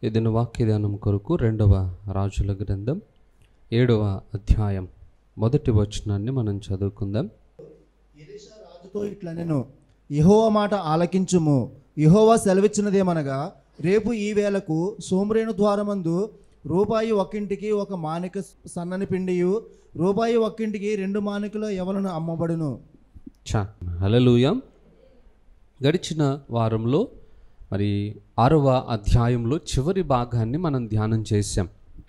ఇదిన వాక్యదానం కొరకు 2వ రాజుల గ్రంథం 7వ అధ్యాయం మొదటి వచనాన్ని మనం చదువుకుందాం. ఎలీషా రాజుతో ఇట్లా నేను యెహోవా మాట ఆలకించుము. యెహోవా సెలవిచ్చినదేమనగా, రేపు ఈ వేళకు సోమరేణు ద్వారమందు రూపాయి ఒక్కింటికి 1 మానిక సన్నని పిండియు, రూపాయి ఒక్కింటికి 2 మానికల యవలను అమ్మబడును. హల్లెలూయా. గడిచిన వారంలో మరి 6వ అధ్యాయంలో చివరి భాగాన్ని మనం ధ్యానం చేశాం.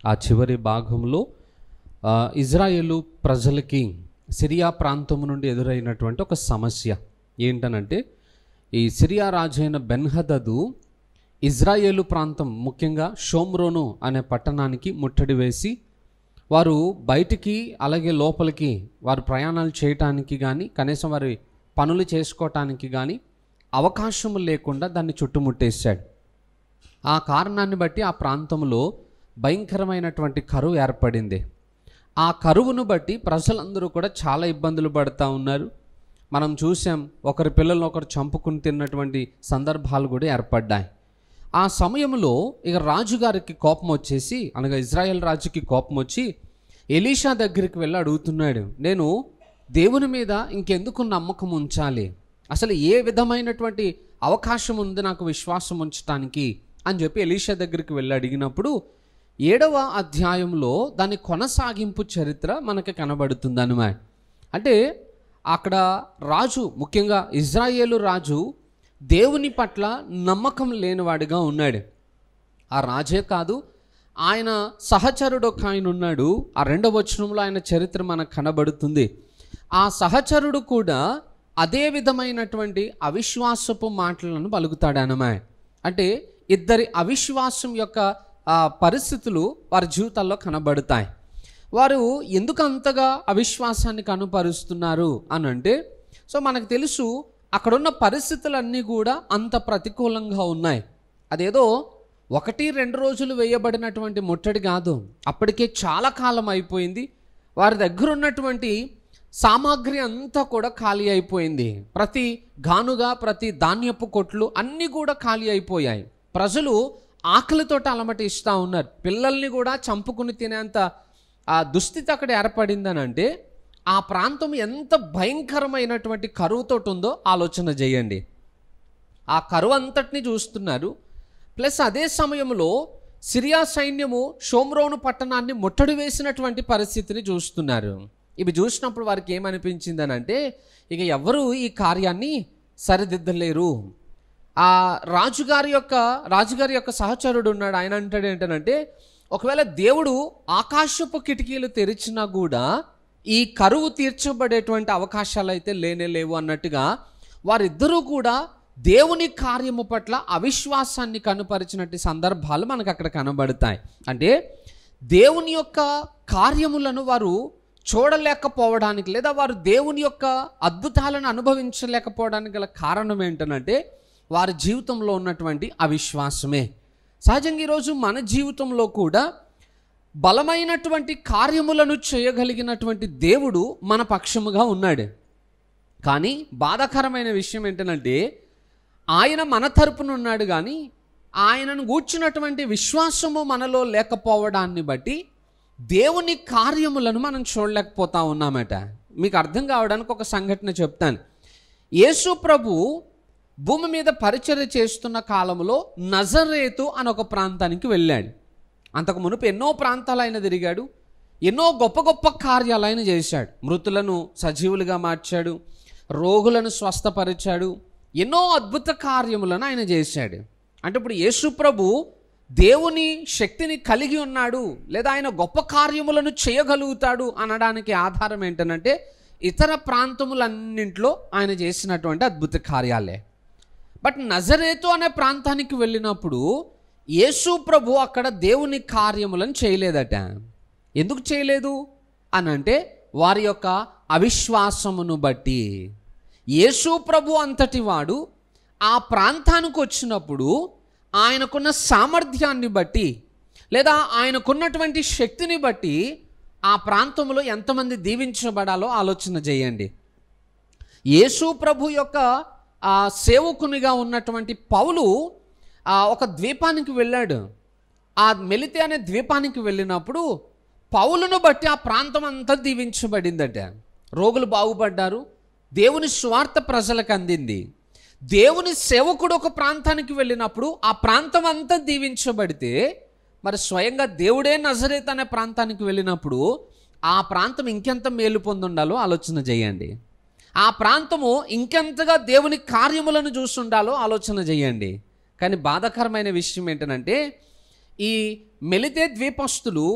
ఆ చివరి భాగంలో ఇజ్రాయేలు ప్రజలకి సిరియా ప్రాంతం నుండి ఎదురైనటువంటి ఒక సమస్య ఏంటనంటే, ఈ సిరియా రాజు అయిన బెన్హదదు ఇజ్రాయేలు ప్రాంతం ముఖ్యంగా షోమ్రోను అనే పట్టణానికి ముట్టడి వేసి వారు బయటికి అలాగే లోపలికి వారు ప్రయాణాలు చేయటానికి కానీ కనీసం వారి పనులు చేసుకోవటానికి కానీ అవకాశం లేకుండా దాన్ని చుట్టుముట్టేశాడు. ఆ కారణాన్ని బట్టి ఆ ప్రాంతంలో భయంకరమైనటువంటి కరువు ఏర్పడింది. ఆ కరువును బట్టి ప్రజలందరూ కూడా చాలా ఇబ్బందులు పడుతూ ఉన్నారు. మనం చూసాం, ఒకరి పిల్లలను ఒకరు చంపుకుని తిన్నటువంటి సందర్భాలు కూడా ఏర్పడ్డాయి. ఆ సమయంలో ఇక రాజుగారికి కోపం వచ్చేసి, అనగా ఇజ్రాయెల్ రాజుకి కోపం వచ్చి ఎలీషా దగ్గరికి వెళ్ళి అడుగుతున్నాడు, నేను దేవుని మీద ఇంకెందుకు నమ్మకం ఉంచాలి, అసలు ఏ విధమైనటువంటి అవకాశం ఉంది నాకు విశ్వాసం ఉంచడానికి అని చెప్పి ఎలీషా దగ్గరికి వెళ్ళి అడిగినప్పుడు 7వ అధ్యాయంలో దాని కొనసాగింపు చరిత్ర మనకి కనబడుతుంది అన్నమాట. అంటే అక్కడ రాజు, ముఖ్యంగా ఇజ్రాయేలు రాజు దేవుని పట్ల నమ్మకం లేనివాడిగా ఉన్నాడు. ఆ రాజే కాదు, ఆయన సహచరుడు ఒక ఆయన ఉన్నాడు. ఆ 2వ వచనంలో ఆయన చరిత్ర మనకు కనబడుతుంది. ఆ సహచరుడు కూడా అదే విధమైనటువంటి అవిశ్వాసపు మాటలను పలుకుతాడనమాట. అంటే ఇద్దరి అవిశ్వాసం యొక్క పరిస్థితులు వారి జీవితాల్లో కనబడతాయి. వారు ఎందుకు అంతగా అవిశ్వాసాన్ని కనుపరుస్తున్నారు అని అంటే, సో మనకు తెలుసు అక్కడున్న పరిస్థితులన్నీ కూడా అంత ప్రతికూలంగా ఉన్నాయి. అదేదో 1-2 రోజులు వేయబడినటువంటి ముట్టడి కాదు, అప్పటికే చాలా కాలం అయిపోయింది. వారి దగ్గర ఉన్నటువంటి సామాగ్రి అంతా కూడా ఖాళీ అయిపోయింది. ప్రతి గానుగా, ప్రతి ధాన్యపు కొట్లు అన్నీ కూడా ఖాళీ అయిపోయాయి. ప్రజలు ఆకలితో అలమటిస్తూ ఉన్నారు. పిల్లల్ని కూడా చంపుకుని తినేంత ఆ దుస్థితి అక్కడ ఏర్పడిందని అంటే, ఆ ప్రాంతం ఎంత భయంకరమైనటువంటి కరువుతో ఉందో ఆలోచన చేయండి. ఆ కరువు అంతటిని చూస్తున్నారు. ప్లస్ అదే సమయంలో సిరియా సైన్యము షోమ్రోను పట్టణాన్ని ముట్టడి వేసినటువంటి పరిస్థితిని చూస్తున్నారు. ఇవి చూసినప్పుడు వారికి ఏమనిపించిందని అంటే, ఇక ఎవరు ఈ కార్యాన్ని సరిదిద్దలేరు. ఆ రాజుగారి యొక్క సహచరుడు ఉన్నాడు. ఆయన అంటాడు ఏంటంటే, ఒకవేళ దేవుడు ఆకాశపు కిటికీలు తెరిచినా కూడా ఈ కరువు తీర్చబడేటువంటి అవకాశాలు అయితే లేనే లేవు అన్నట్టుగా వారిద్దరూ కూడా దేవుని కార్యము పట్ల అవిశ్వాసాన్ని కనుపరిచినట్టు సందర్భాలు మనకు అక్కడ కనబడతాయి. అంటే దేవుని యొక్క కార్యములను వారు చూడలేకపోవడానికి, లేదా వారు దేవుని యొక్క అద్భుతాలను అనుభవించలేకపోవడానికి గల కారణం ఏంటంటే వారి జీవితంలో ఉన్నటువంటి అవిశ్వాసమే. సహజంగా ఈరోజు మన జీవితంలో కూడా బలమైనటువంటి కార్యములను చేయగలిగినటువంటి దేవుడు మన పక్షముగా ఉన్నాడు. కానీ బాధాకరమైన విషయం ఏంటంటే, ఆయన మన తరపున ఉన్నాడు, కానీ ఆయనను గూర్చినటువంటి విశ్వాసము మనలో లేకపోవడాన్ని బట్టి దేవుని కార్యములను మనం చూడలేకపోతా ఉన్నామట. మీకు అర్థం కావడానికి ఒక సంఘటన చెప్తాను. యేసు ప్రభు భూమి మీద పరిచర్య చేస్తున్న కాలంలో నజరేతు అని ఒక ప్రాంతానికి వెళ్ళాడు. అంతకు మునుపు ఎన్నో ప్రాంతాలు ఆయన తిరిగాడు, ఎన్నో గొప్ప గొప్ప కార్యాలు ఆయన చేశాడు. మృతులను సజీవులుగా మార్చాడు, రోగులను స్వస్థపరిచాడు, ఎన్నో అద్భుత కార్యములను ఆయన చేశాడు. అంటే ఇప్పుడు యేసు ప్రభు దేవుని శక్తిని కలిగి ఉన్నాడు, లేదా ఆయన గొప్ప కార్యములను చేయగలుగుతాడు అనడానికి ఆధారం ఏంటంటే ఇతర ప్రాంతములన్నింటిలో ఆయన చేసినటువంటి అద్భుత కార్యాలే. బట్ నజరేతు అనే ప్రాంతానికి వెళ్ళినప్పుడు యేసు ప్రభు అక్కడ దేవుని కార్యములను చేయలేదట. ఎందుకు చేయలేదు అని అంటే వారి యొక్క అవిశ్వాసమును బట్టి. యేసు ప్రభు అంతటి వాడు ఆ ప్రాంతానికి వచ్చినప్పుడు ఆయనకున్న సామర్థ్యాన్ని బట్టి, లేదా ఆయనకున్నటువంటి శక్తిని బట్టి ఆ ప్రాంతంలో ఎంతమంది దీవించబడాలో ఆలోచన చేయండి. యేసు ప్రభు యొక్క సేవకునిగా ఉన్నటువంటి పౌలు ఒక ద్వీపానికి వెళ్ళాడు. ఆ మెలితే అనే ద్వీపానికి వెళ్ళినప్పుడు పౌలును బట్టి ఆ ప్రాంతం అంతా దీవించబడిందట. రోగులు బాగుపడ్డారు, దేవుని సువార్త ప్రజలకు అందింది. దేవుని సేవకుడు ఒక ప్రాంతానికి వెళ్ళినప్పుడు ఆ ప్రాంతం అంతా దీవించబడితే, మరి స్వయంగా దేవుడే నజరేతు అనే ప్రాంతానికి వెళ్ళినప్పుడు ఆ ప్రాంతం ఇంకెంత మేలు పొందుండాలో ఆలోచన చేయండి. ఆ ప్రాంతము ఇంకెంతగా దేవుని కార్యములను చూస్తుండాలో ఆలోచన చేయండి. కానీ బాధాకరమైన విషయం ఏంటంటే, ఈ మెలితే ద్వీపస్తులు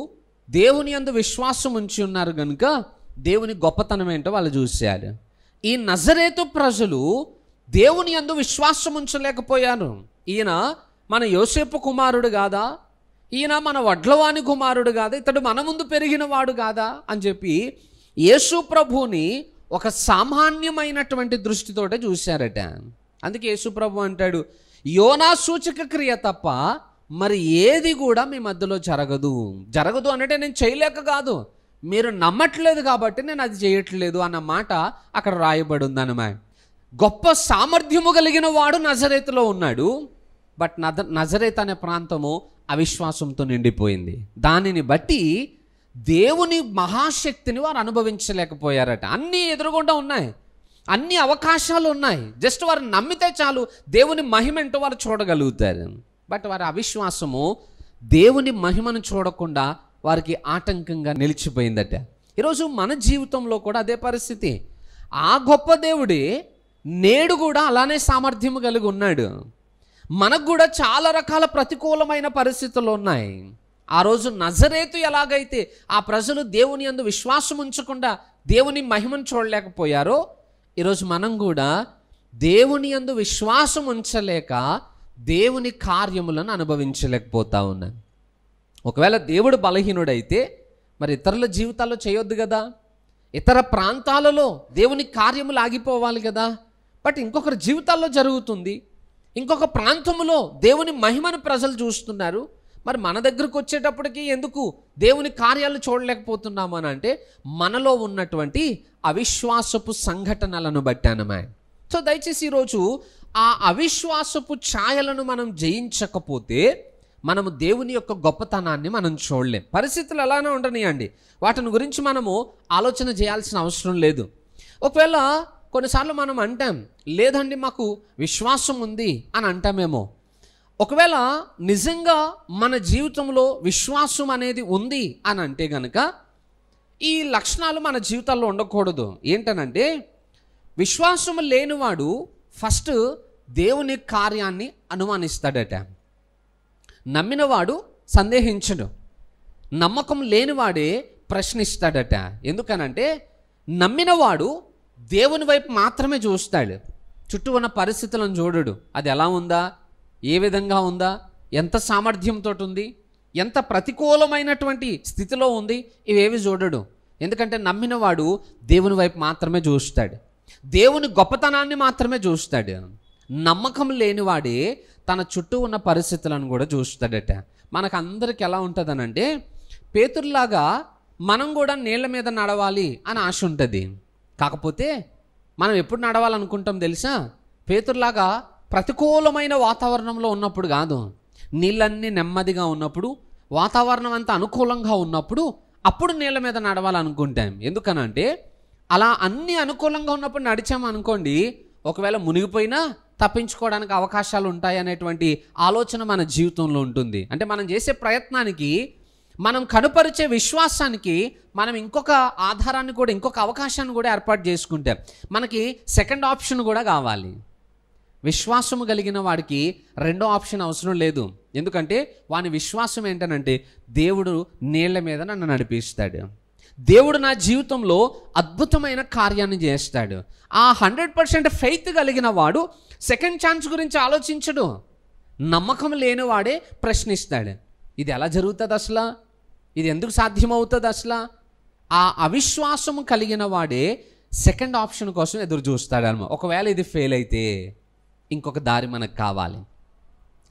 దేవుని యందు విశ్వాసం ఉంచి ఉన్నారు కనుక దేవుని గొప్పతనం ఏంటో వాళ్ళు చూశారు. ఈ నజరేతు ప్రజలు దేవుని యందు విశ్వాసం ఉంచలేకపోయారు. ఈయన మన యోసేపు కుమారుడు కాదా, ఈయన మన వడ్లవాని కుమారుడు కాదా, ఇతడు మన ముందు పెరిగిన వాడు కాదా అని చెప్పి యేసు ప్రభువుని ఒక సామాన్యమైనటువంటి దృష్టితోటే చూశారట. అందుకే యేసు ప్రభు అంటాడు, యోనా సూచక క్రియ తప్ప మరి ఏది కూడా మీ మధ్యలో జరగదు అంటే నేను చేయలేక కాదు, మీరు నమ్మట్లేదు కాబట్టి నేను అది చేయట్లేదు అన్న మాట అక్కడ రాయబడి ఉందన్నమాట. గొప్ప సామర్థ్యము కలిగిన వాడు నజరేతులో ఉన్నాడు, బట్ నజరేత్ అనే ప్రాంతము అవిశ్వాసంతో నిండిపోయింది. దానిని బట్టి దేవుని మహాశక్తిని వారు అనుభవించలేకపోయారట. అన్నీ ఎదురుగుండా ఉన్నాయి, అన్ని అవకాశాలు ఉన్నాయి, జస్ట్ వారు నమ్మితే చాలు దేవుని మహిమ ఏంటో వారు చూడగలుగుతారు. బట్ వారి అవిశ్వాసము దేవుని మహిమను చూడకుండా వారికి ఆటంకంగా నిలిచిపోయిందట. ఈరోజు మన జీవితంలో కూడా అదే పరిస్థితి. ఆ గొప్ప దేవుడే నేడు కూడా అలానే సామర్థ్యము కలిగి ఉన్నాడు. మనకు కూడా చాలా రకాల ప్రతికూలమైన పరిస్థితులు ఉన్నాయి. ఆ రోజు నజరేతు ఎలాగైతే ఆ ప్రజలు దేవుని యందు విశ్వాసం ఉంచకుండా దేవుని మహిమను చూడలేకపోయారో, ఈరోజు మనం కూడా దేవుని యందు విశ్వాసం ఉంచలేక దేవుని కార్యములను అనుభవించలేకపోతా ఉన్నాం. ఒకవేళ దేవుడు బలహీనుడైతే మరి ఇతరుల జీవితాల్లో చేయొద్దు కదా, ఇతర ప్రాంతాలలో దేవుని కార్యములు ఆగిపోవాలి కదా. బట్ ఇంకొకరి జీవితాల్లో జరుగుతుంది, ఇంకొక ప్రాంతంలో దేవుని మహిమను ప్రజలు చూస్తున్నారు. మరి మన దగ్గరకు వచ్చేటప్పటికి ఎందుకు దేవుని కార్యాలు చూడలేకపోతున్నాము అని అంటే, మనలో ఉన్నటువంటి అవిశ్వాసపు సంఘటనలను బట్టానమే. సో దయచేసి ఈరోజు ఆ అవిశ్వాసపు ఛాయలను మనం జయించకపోతే మనము దేవుని యొక్క గొప్పతనాన్ని మనం చూడలేం. పరిస్థితులు అలానే ఉండనియండి, వాటిని గురించి మనము ఆలోచన చేయాల్సిన అవసరం లేదు. ఒకవేళ కొన్నిసార్లు మనం అంటాం, లేదండి మాకు విశ్వాసం ఉంది అని అంటామేమో. ఒకవేళ నిజంగా మన జీవితంలో విశ్వాసం అనేది ఉంది అని అంటే కనుక ఈ లక్షణాలు మన జీవితాల్లో ఉండకూడదు. ఏంటనంటే, విశ్వాసం లేనివాడు ఫస్ట్ దేవుని కార్యాన్ని అనుమానిస్తాడట, నమ్మినవాడు సందేహించడు, నమ్మకం లేనివాడే ప్రశ్నిస్తాడట. ఎందుకనంటే నమ్మినవాడు దేవుని వైపు మాత్రమే చూస్తాడు, చుట్టూ ఉన్న పరిస్థితులను చూడడు. అది ఎలా ఉందా, ఏ విధంగా ఉందా, ఎంత సామర్థ్యంతో ఉంది, ఎంత ప్రతికూలమైనటువంటి స్థితిలో ఉంది, ఇవేవి చూడడు. ఎందుకంటే నమ్మినవాడు దేవుని వైపు మాత్రమే చూస్తాడు, దేవుని గొప్పతనాన్ని మాత్రమే చూస్తాడు. నమ్మకం లేనివాడే తన చుట్టూ ఉన్న పరిస్థితులను కూడా చూస్తాడట. మనకు అందరికి ఎలా ఉంటుందనంటే, పేతురులాగా మనం కూడా నీళ్ళ మీద నడవాలి అని ఆశ ఉంటుంది. కాకపోతే మనం ఎప్పుడు నడవాలనుకుంటాం తెలుసా? పేతురులాగా ప్రతికూలమైన వాతావరణంలో ఉన్నప్పుడు కాదు, నీళ్ళన్నీ నెమ్మదిగా ఉన్నప్పుడు, వాతావరణం అంతా అనుకూలంగా ఉన్నప్పుడు అప్పుడు నీళ్ళ మీద నడవాలనుకుంటాం. ఎందుకనంటే అలా అన్ని అనుకూలంగా ఉన్నప్పుడు నడిచామనుకోండి, ఒకవేళ మునిగిపోయినా తప్పించుకోవడానికి అవకాశాలు ఉంటాయి అనేటువంటి ఆలోచన మన జీవితంలో ఉంటుంది. అంటే మనం చేసే ప్రయత్నానికి, మనం కనుపరిచే విశ్వాసానికి మనం ఇంకొక ఆధారాన్ని కూడా, ఇంకొక అవకాశాన్ని కూడా ఏర్పాటు చేసుకుంటాం. మనకి సెకండ్ ఆప్షన్ కూడా కావాలి. విశ్వాసము కలిగిన వాడికి రెండో ఆప్షన్ అవసరం లేదు. ఎందుకంటే వాని విశ్వాసం ఏంటనంటే, దేవుడు నీళ్ళ మీద నన్ను నడిపిస్తాడు, దేవుడు నా జీవితంలో అద్భుతమైన కార్యాన్ని చేస్తాడు. ఆ 100% ఫెయిత్ కలిగిన వాడు సెకండ్ ఛాన్స్ గురించి ఆలోచించడు. నమ్మకం లేనివాడే ప్రశ్నిస్తాడు, ఇది ఎలా జరుగుతుంది అసలు, ఇది ఎందుకు సాధ్యమవుతుంది అసలు. ఆ అవిశ్వాసము కలిగిన వాడే సెకండ్ ఆప్షన్ కోసం ఎదురు చూస్తాడన్నమాట. ఒకవేళ ఇది ఫెయిల్ అయితే ఇంకొక దారి మనకు కావాలి.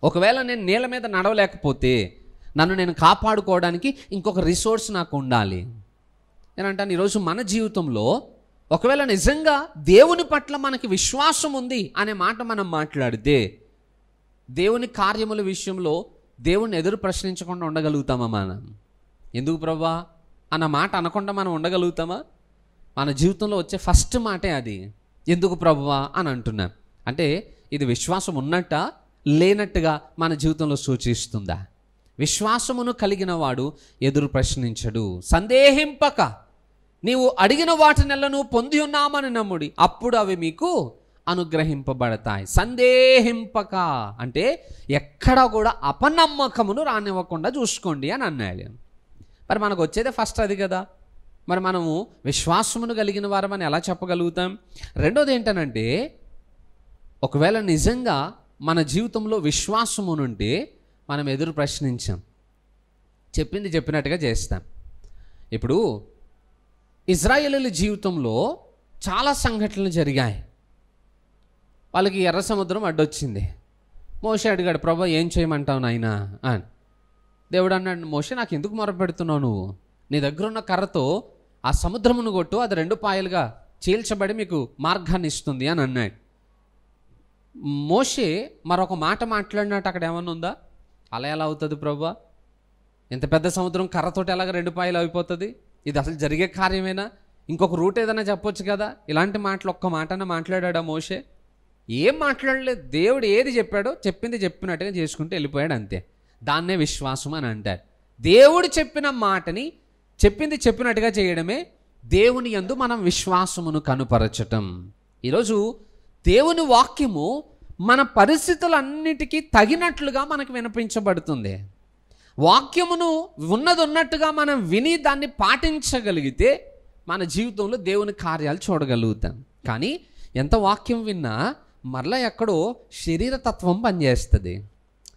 ఒకవేళ నేను నీళ్ళ మీద నడవలేకపోతే నన్ను నేను కాపాడుకోవడానికి ఇంకొక రిసోర్స్ నాకు ఉండాలి. నేనంటాను, ఈరోజు మన జీవితంలో ఒకవేళ నిజంగా దేవుని పట్ల మనకి విశ్వాసం ఉంది అనే మాట మనం మాట్లాడితే, దేవుని కార్యముల విషయంలో దేవుణ్ణి ఎదురు ప్రశ్నించకుండా ఉండగలుగుతామా మనం? ఎందుకు ప్రభువా అన్న మాట అనకుండా మనం ఉండగలుగుతామా? మన జీవితంలో వచ్చే ఫస్ట్ మాటే అది, ఎందుకు ప్రభువా అని అంటున్నాం. అంటే ఇది విశ్వాసం ఉన్నట్ట లేనట్టుగా మన జీవితంలో సూచిస్తుందా? విశ్వాసమును కలిగిన వాడు ఎదురు ప్రశ్నించడు. సందేహింపక నీవు అడిగిన వాటినెల్లా నువ్వు పొంది ఉన్నామని నమ్ముడి, అప్పుడు అవి మీకు అనుగ్రహింపబడతాయి. సందేహింపక అంటే ఎక్కడ కూడా అపనమ్మకమును రానివ్వకుండా చూసుకోండి అని అన్నాడు. మరి మనకు వచ్చేదే ఫస్ట్ అది కదా. మరి మనము విశ్వాసమును కలిగిన వారమని ఎలా చెప్పగలుగుతాం? రెండోది ఏంటనంటే, ఒకవేళ నిజంగా మన జీవితంలో విశ్వాసమునుంటే మనం ఎదురు ప్రశ్నించాం, చెప్పింది చెప్పినట్టుగా చేస్తాం. ఇప్పుడు ఇజ్రాయేలీల జీవితంలో చాలా సంఘటనలు జరిగాయి. వాళ్ళకి ఎర్ర సముద్రం అడ్డొచ్చింది. మోషే అడిగాడు, ప్రభువా ఏం చేయమంటావు నాయనా అని. దేవుడు అన్నాడు, మోషే నాకు ఎందుకు మొరపెడుతున్నావు? నువ్వు నీ దగ్గర ఉన్న కర్రతో ఆ సముద్రమును కొట్టు, అది 2 పాయలుగా చీల్చబడి మీకు మార్గాన్ని ఇస్తుంది అని అన్నాడు. మోషే మరొక మాట మాట్లాడినట్టు అక్కడ ఏమన్నా ఉందా? అలా ఎలా అవుతుంది ప్రభువా? ఇంత పెద్ద సముద్రం కర్రతోటి ఎలాగ 2 పాయలు అయిపోతుంది? ఇది అసలు జరిగే కార్యమేనా? ఇంకొక రూట్ ఏదైనా చెప్పొచ్చు కదా. ఇలాంటి మాటలు ఒక్క మాటన మాట్లాడా మోషే? ఏం మాట్లాడలేదు. దేవుడు ఏది చెప్పాడో చెప్పింది చెప్పినట్టుగా చేసుకుంటూ వెళ్ళిపోయాడు, అంతే. దాన్నే విశ్వాసం అని అంటారు. దేవుడు చెప్పిన మాటని చెప్పింది చెప్పినట్టుగా చేయడమే దేవుని యందు మనం విశ్వాసమును కనుపరచటం. ఈరోజు దేవుని వాక్యము మన పరిస్థితులన్నిటికీ తగినట్లుగా మనకు వినిపించబడుతుంది. వాక్యమును ఉన్నది ఉన్నట్టుగా మనం విని దాన్ని పాటించగలిగితే మన జీవితంలో దేవుని కార్యాలు చూడగలుగుతాం. కానీ ఎంత వాక్యం విన్నా మరలా ఎక్కడో శరీరతత్వం పనిచేస్తుంది.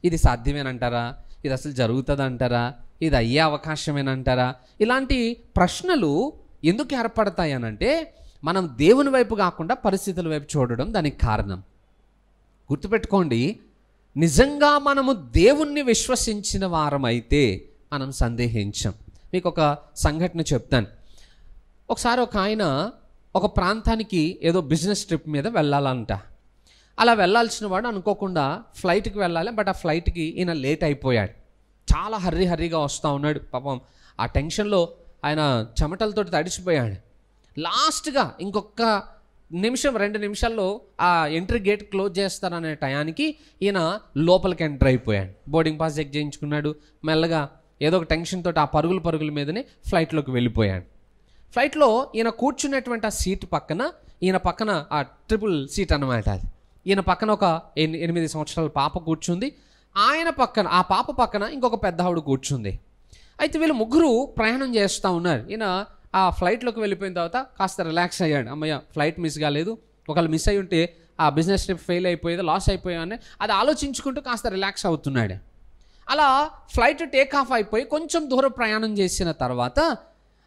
ఇది సాధ్యమేనంటారా? ఇది అసలు జరుగుతుంది అంటారా? ఇది అయ్యే అవకాశమేనంటారా? ఇలాంటి ప్రశ్నలు ఎందుకు ఏర్పడతాయి అనంటే, మనం దేవుని వైపు కాకుండా పరిస్థితుల వైపు చూడడం దానికి కారణం. గుర్తుపెట్టుకోండి, నిజంగా మనము దేవుణ్ణి విశ్వసించిన వారమైతే మనం సందేహించాం. మీకు ఒక సంఘటన చెప్తాను. ఒకసారి ఒక ఆయన ఒక ప్రాంతానికి ఏదో బిజినెస్ ట్రిప్ మీద వెళ్ళాలంట. అలా వెళ్ళాల్సిన వాడు అనుకోకుండా ఫ్లైట్కి వెళ్ళాలి. బట్ ఆ ఫ్లైట్కి ఈయన లేట్ అయిపోయాడు. చాలా హర్రీగా వస్తూ ఉన్నాడు. పాపం ఆ టెన్షన్లో ఆయన చెమటలతో తడిచిపోయాడు. లాస్ట్గా ఇంకొక నిమిషం 2 నిమిషాల్లో ఆ ఎంట్రీ గేట్ క్లోజ్ చేస్తారనే టయానికి ఈయన లోపలికి ఎంటర్ అయిపోయాడు. బోర్డింగ్ పాస్ చెక్ చేయించుకున్నాడు. మెల్లగా ఏదో ఒక టెన్షన్ తోటి ఆ పరుగుల మీదనే ఫ్లైట్లోకి వెళ్ళిపోయాడు. ఫ్లైట్లో ఈయన కూర్చున్నటువంటి ఆ సీట్ పక్కన, ఈయన పక్కన ఆ ట్రిపుల్ సీట్ అన్నమాట అది. ఈయన పక్కన ఒక 8 సంవత్సరాల పాప కూర్చుంది. ఆయన పక్కన, ఆ పాప పక్కన ఇంకొక పెద్ద ఆవిడ కూర్చుంది. అయితే వీళ్ళు ముగ్గురు ప్రయాణం చేస్తూ ఉన్నారు. ఈయన ఆ ఫ్లైట్లోకి వెళ్ళిపోయిన తర్వాత కాస్త రిలాక్స్ అయ్యాడు. అమ్మయ్య, ఫ్లైట్ మిస్ కాలేదు. ఒకవేళ మిస్ అయి ఉంటే ఆ బిజినెస్ ట్రిప్ ఫెయిల్ అయిపోయేది, లాస్ అయిపోయాయని అది ఆలోచించుకుంటూ కాస్త రిలాక్స్ అవుతున్నాడు. అలా ఫ్లైట్ టేక్ ఆఫ్ అయిపోయి కొంచెం దూరం ప్రయాణం చేసిన తర్వాత,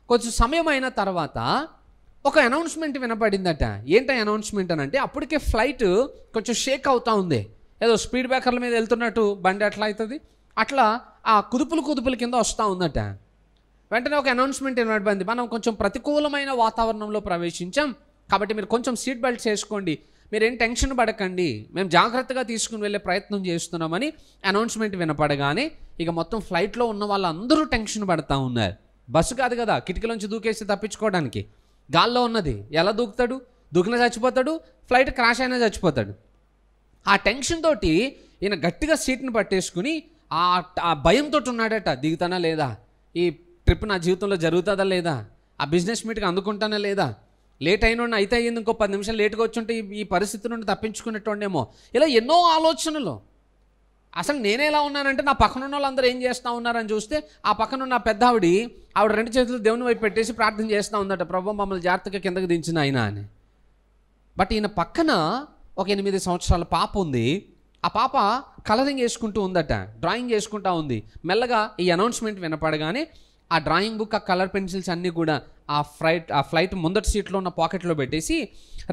కొంచెం సమయం అయిన తర్వాత ఒక అనౌన్స్మెంట్ వినపడిందట. ఏంటి అనౌన్స్మెంట్ అని అంటే, అప్పటికే ఫ్లైట్ కొంచెం షేక్ అవుతూ ఉంది. ఏదో స్పీడ్ బ్రేకర్ల మీద వెళ్తున్నట్టు బండి ఎట్లా అవుతుంది అట్లా ఆ కుదుపుల కింద వస్తూ ఉందట. వెంటనే ఒక అనౌన్స్మెంట్ వినపడింది, మనం కొంచెం ప్రతికూలమైన వాతావరణంలో ప్రవేశించాం కాబట్టి మీరు కొంచెం సీట్ బెల్ట్స్ వేసుకోండి, మీరేం టెన్షన్ పడకండి, మేము జాగ్రత్తగా తీసుకుని వెళ్ళే ప్రయత్నం చేస్తున్నామని అనౌన్స్మెంట్ వినపడగానే ఇక మొత్తం ఫ్లైట్లో ఉన్న వాళ్ళందరూ టెన్షన్ పడుతూ ఉన్నారు. బస్సు కాదు కదా, కిటికీలోంచి దూకేసి తప్పించుకోవడానికి. గాల్లో ఉన్నది, ఎలా దూకుతాడు? దూకినా చచ్చిపోతాడు, ఫ్లైట్ క్రాష్ అయినా చచ్చిపోతాడు. ఆ టెన్షన్ తోటి ఈయన గట్టిగా సీట్ని పట్టేసుకుని ఆ భయంతో ఉన్నాడట. దిగుతానా లేదా, ఈ ట్రిప్ నా జీవితంలో జరుగుతుందా లేదా, ఆ బిజినెస్ మీట్కి అందుకుంటానా లేదా, లేట్ అయిన అయితే అయ్యింది, ఇంకో 10 నిమిషాలు లేట్గా వచ్చుంటే ఈ పరిస్థితి నుండి తప్పించుకునేటోండేమో. ఇలా ఎన్నో ఆలోచనలు. అసలు నేనే ఎలా ఉన్నానంటే నా పక్కన ఉన్న వాళ్ళందరూ ఏం చేస్తూ ఉన్నారని చూస్తే, ఆ పక్కన ఉన్న పెద్ద ఆవిడ 2 చేతులు దేవుని వైపు పెట్టేసి ప్రార్థన చేస్తూ ఉందట, ప్రభువా మమ్మల్ని జాగ్రత్తగా కిందకి దించిన ఆయన అని. బట్ ఈయన పక్కన ఒక 8 సంవత్సరాల పాప ఉంది. ఆ పాప కలరింగ్ వేసుకుంటూ ఉందట, డ్రాయింగ్ చేసుకుంటూ ఉంది. మెల్లగా ఈ అనౌన్స్మెంట్ వినపడగానే ఆ డ్రాయింగ్ బుక్, ఆ కలర్ పెన్సిల్స్ అన్నీ కూడా ఆ ఫ్లైట్ ముందటి సీట్లో ఉన్న పాకెట్లో పెట్టేసి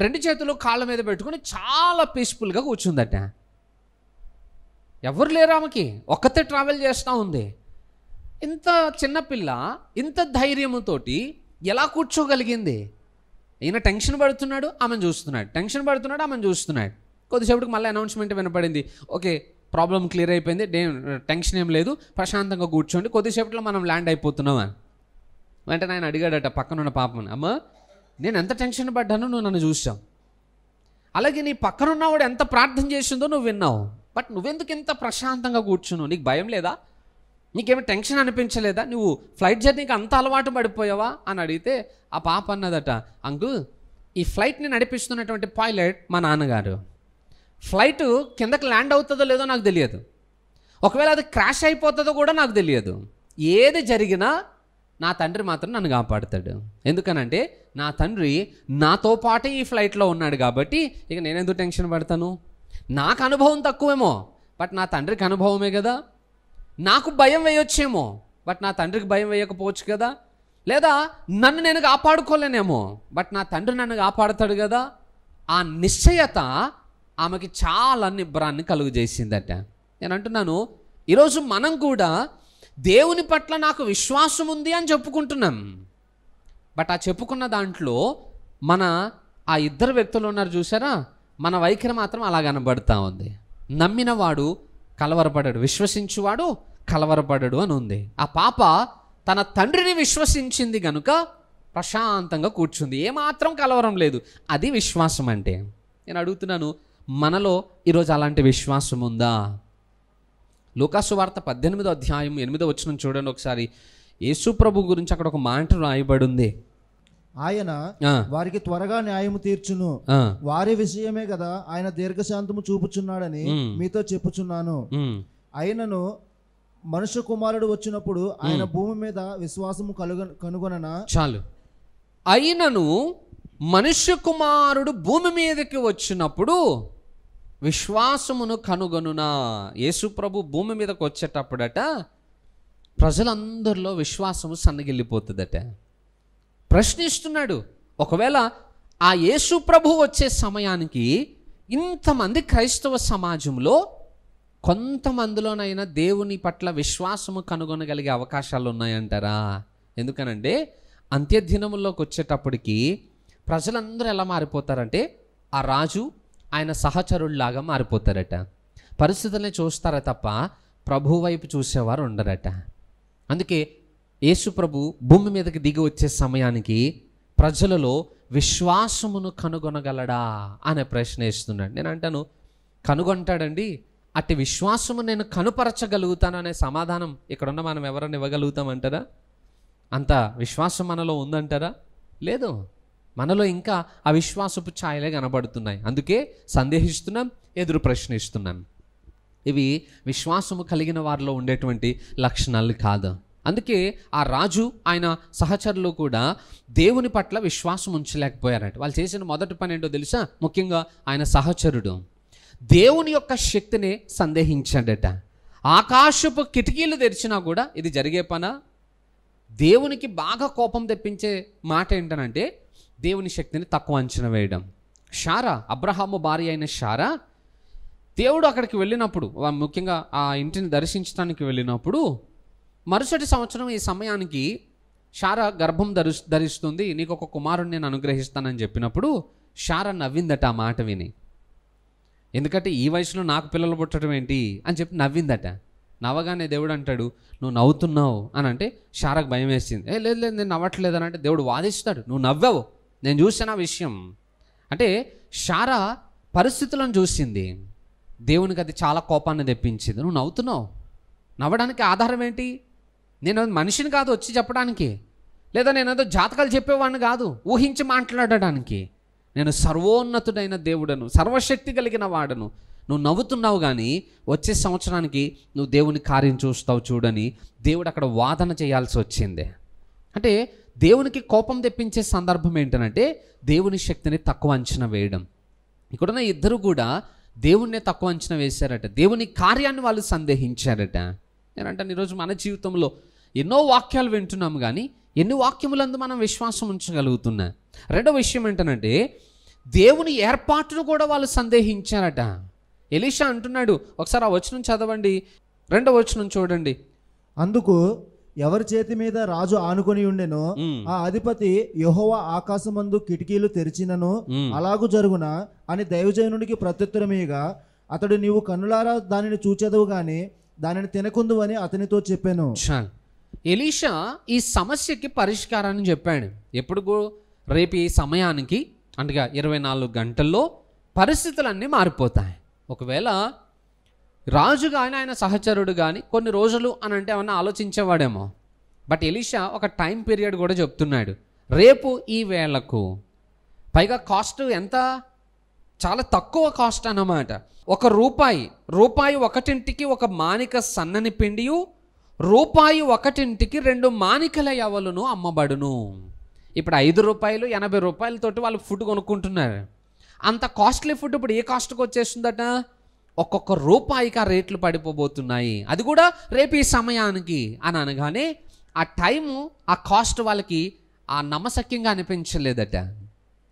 2 చేతులు కాళ్ళ మీద పెట్టుకుని చాలా పీస్ఫుల్గా కూర్చుందట. ఎవరు లేరు ఆమెకి, ఒక్కతే ట్రావెల్ చేస్తూ ఉంది. ఇంత చిన్నపిల్ల ఇంత ధైర్యముతోటి ఎలా కూర్చోగలిగింది? ఈయన టెన్షన్ పడుతున్నాడు, ఆమెను చూస్తున్నాడు, టెన్షన్ పడుతున్నాడు, ఆమెను చూస్తున్నాడు. కొద్దిసేపటికి మళ్ళీ అనౌన్స్మెంట్ వినపడింది, ఓకే ప్రాబ్లం క్లియర్ అయిపోయింది, టెన్షన్ ఏం లేదు, ప్రశాంతంగా కూర్చోండి, కొద్దిసేపట్లో మనం ల్యాండ్ అయిపోతున్నాం అని. వెంటనే ఆయన అడిగాడట పక్కనున్న పాపని, అమ్మ నేను ఎంత టెన్షన్ పడ్డానో నువ్వు నన్ను చూసావు, అలాగే నీ పక్కనున్నవాడు ఎంత ప్రార్థన చేసిందో నువ్వు విన్నావు, బట్ నువ్వెందుకు ఇంత ప్రశాంతంగా కూర్చున్నావు? నీకు భయం లేదా? నీకేమో టెన్షన్ అనిపించలేదా? నువ్వు ఫ్లైట్ జర్నీకి అంత అలవాటు పడిపోయావా అని అడిగితే ఆ పాప అన్నదట, అంకుల్ ఈ ఫ్లైట్ని నడిపిస్తున్నటువంటి పైలట్ మా నాన్నగారు. ఫ్లైట్ కిందకి ల్యాండ్ అవుతుందో లేదో నాకు తెలియదు, ఒకవేళ అది క్రాష్ అయిపోతుందో కూడా నాకు తెలియదు. ఏది జరిగినా నా తండ్రి మాత్రం నన్ను కాపాడుతాడు. ఎందుకనంటే నా తండ్రి నాతో పాటే ఈ ఫ్లైట్లో ఉన్నాడు కాబట్టి ఇక నేనెందుకు టెన్షన్ పడతాను? నాకు అనుభవం తక్కువేమో, బట్ నా తండ్రికి అనుభవమే కదా. నాకు భయం వేయొచ్చేమో, బట్ నా తండ్రికి భయం వేయకపోవచ్చు కదా. లేదా నన్ను నేను కాపాడుకోలేనేమో, బట్ నా తండ్రి నన్ను కాపాడుతాడు కదా. ఆ నిశ్చయత ఆమెకి చాలా నిబ్బరాన్ని కలుగజేసిందట. నేను అంటున్నాను, ఈరోజు మనం కూడా దేవుని పట్ల నాకు విశ్వాసం ఉంది అని చెప్పుకుంటున్నాం, బట్ ఆ చెప్పుకున్న దాంట్లో మన ఆ ఇద్దరు వ్యక్తులు ఉన్నారు చూసారా, మన వైఖరి మాత్రం అలా కనబడతా ఉంది. నమ్మినవాడు కలవరపడాడు, విశ్వసించువాడు కలవరపడాడు అని ఉంది. ఆ పాప తన తండ్రిని విశ్వసించింది కనుక ప్రశాంతంగా కూర్చుంది, ఏమాత్రం కలవరం లేదు. అది విశ్వాసం అంటే. నేను అడుగుతున్నాను, మనలో ఈరోజు అలాంటి విశ్వాసం ఉందా? లూకాసు వార్త 18వ అధ్యాయం 8వ వచనం చూడండి ఒకసారి. యేసు ప్రభు గురించి అక్కడ ఒక మాట రాయబడి ఉంది. ఆయన వారికి త్వరగా న్యాయము తీర్చును, వారి విషయమే కదా ఆయన దీర్ఘశాంతము చూపుచున్నాడని మీతో చెప్పుచున్నాను. ఆయనను మనుష్య కుమారుడు వచ్చినప్పుడు ఆయన భూమి మీద విశ్వాసము కనుగొననా? చాలు. అయినను మనుష్య కుమారుడు భూమి మీదకి వచ్చినప్పుడు విశ్వాసమును కనుగొనునా. యేసు ప్రభు భూమి మీదకి వచ్చేటప్పుడట ప్రజలందరిలో విశ్వాసము సన్నగిల్లిపోతుందట. ప్రశ్నిస్తున్నాడు, ఒకవేళ ఆ యేసు ప్రభు వచ్చే సమయానికి ఇంతమంది క్రైస్తవ సమాజంలో కొంతమందిలోనైనా దేవుని పట్ల విశ్వాసము కనుగొనగలిగే అవకాశాలు ఉన్నాయంటారా? ఎందుకనంటే అంత్యదినముల్లోకి వచ్చేటప్పటికి ప్రజలందరూ ఎలా మారిపోతారంటే ఆ రాజు ఆయన సహచరుల్లాగా మారిపోతారట. పరిస్థితుల్ని చూస్తారా తప్ప ప్రభు వైపు చూసేవారు ఉండరట. అందుకే యేసు ప్రభు భూమి మీదకి దిగి వచ్చే సమయానికి ప్రజలలో విశ్వాసమును కనుగొనగలడా అనే ప్రశ్న వేస్తున్నాడు. నేను అంటాను, కనుగొంటాడండి. అట్టి విశ్వాసము నేను కనుపరచగలుగుతాను అనే సమాధానం ఇక్కడున్న మనం ఎవరైనా ఇవ్వగలుగుతామంటారా? అంత విశ్వాసం మనలో ఉందంటారా? లేదు. మనలో ఇంకా ఆ విశ్వాసపు ఛాయలే కనబడుతున్నాయి. అందుకే సందేహిస్తున్నాం, ఎదురు ప్రశ్నిస్తున్నాం. ఇవి విశ్వాసము కలిగిన వారిలో ఉండేటువంటి లక్షణాలు కాదు. అందుకే ఆ రాజు ఆయన సహచరులు కూడా దేవుని పట్ల విశ్వాసం ఉంచలేకపోయారట. వాళ్ళు చేసిన మొదటి పని ఏంటో తెలుసా? ముఖ్యంగా ఆయన సహచరుడు దేవుని యొక్క శక్తిని సందేహించాడట. ఆకాశపు కిటికీలు తెరిచినా కూడా ఇది జరిగే పనా? దేవునికి బాగా కోపం తెప్పించే మాట ఏంటనంటే దేవుని శక్తిని తక్కువ అంచనా వేయడం. షారా, అబ్రహాము భార్య అయిన షారా, దేవుడు అక్కడికి వెళ్ళినప్పుడు, ముఖ్యంగా ఆ ఇంటిని దర్శించడానికి వెళ్ళినప్పుడు మరుసటి సంవత్సరం ఈ సమయానికి షారా గర్భం ధరిస్తుంది, నీకు ఒక కుమారుడిని నేను అనుగ్రహిస్తానని చెప్పినప్పుడు షారా నవ్విందట ఆ మాట విని. ఎందుకంటే ఈ వయసులో నాకు పిల్లలు పుట్టడం ఏంటి అని చెప్పి నవ్విందట. నవ్వగానే దేవుడు అంటాడు, నువ్వు నవ్వుతున్నావు అని అంటే షారాకు భయం వేసింది. లేదు లేదు నేను నవ్వట్లేదు అని అంటే దేవుడు వాదిస్తాడు, నువ్వు నవ్వావు, నేను చూసిన విషయం. అంటే షారా పరిస్థితులను చూసింది, దేవునికి అది చాలా కోపాన్ని తెప్పించింది. నువ్వు నవ్వుతున్నావు, నవ్వడానికి ఆధారం ఏంటి? నేను మనిషిని కాదు వచ్చి చెప్పడానికి, లేదా నేనేదో జాతకాలు చెప్పేవాడిని కాదు ఊహించి మాట్లాడడానికి. నేను సర్వోన్నతుడైన దేవుడను, సర్వశక్తి కలిగిన వాడను. నువ్వు నవ్వుతున్నావు కానీ వచ్చే సంవత్సరానికి నువ్వు దేవుని కార్యం చూస్తావు చూడని దేవుడు అక్కడ వాదన చేయాల్సి వచ్చింది. అంటే దేవునికి కోపం తెప్పించే సందర్భం ఏంటంటే దేవుని శక్తిని తక్కువ అంచనా వేయడం. ఇక్కడున్న ఇద్దరు కూడా దేవుణ్ణే తక్కువ అంచనా వేశారట, దేవుని కార్యాన్ని వాళ్ళు సందేహించారట. నేనంటాను, ఈరోజు మన జీవితంలో ఎన్నో వాక్యాలు వింటున్నాము కానీ ఎన్ని వాక్యములందు మనం విశ్వాసం ఉంచగలుగుతున్నా? రెండో విషయం ఏంటంటే దేవుని ఏర్పాటును కూడా వాళ్ళు సందేహించారట. ఎలీషా అంటున్నాడు, ఒకసారి ఆ వచనం చదవండి, 2వ వచనం చూడండి. అందుకు ఎవరి చేతి మీద రాజు ఆనుకొని ఉండెనో ఆ అధిపతి యెహోవా ఆకాశమందు కిటికీలు తెరిచినను అలాగు జరుగునా అని దైవజనుడికి ప్రత్యుత్తరమేగా అతడు నీవు కన్నులారా దానిని చూచెదవు గాని దానిని తినకుందు అని అతనితో చెప్పాను. చాలు. ఎలీషా ఈ సమస్యకి పరిష్కారాన్ని చెప్పాడు. ఎప్పుడు? రేపు ఈ సమయానికి, అంటే 24 గంటల్లో పరిస్థితులన్నీ మారిపోతాయి. ఒకవేళ రాజు కానీ ఆయన సహచరుడు కానీ కొన్ని రోజులు అని అంటే ఏమన్నా ఆలోచించేవాడేమో. బట్ ఎలీషా ఒక టైం పీరియడ్ కూడా చెప్తున్నాడు. రేపు ఈ వేళకు, పైగా కాస్ట్ ఎంత, చాలా తక్కువ కాస్ట్ అన్నమాట. రూపాయి ఒకటింటికి ఒక మానిక సన్నని పిండియు, రూపాయి ఒకటింటికి 2 మానికల యవలును అమ్మబడును. ఇప్పుడు 5 రూపాయలు 80 రూపాయలతోటి వాళ్ళు ఫుడ్ కొనుక్కుంటున్నారు. అంత కాస్ట్లీ ఫుడ్ ఇప్పుడు ఏ కాస్ట్కి వచ్చేస్తుందట? ఒక్కొక్క రూపాయికి ఆ రేట్లు పడిపోబోతున్నాయి. అది కూడా రేపు ఈ సమయానికి అని అనగానే ఆ టైము, ఆ కాస్ట్ వాళ్ళకి ఆ నమ్మశక్యంగా అనిపించలేదట.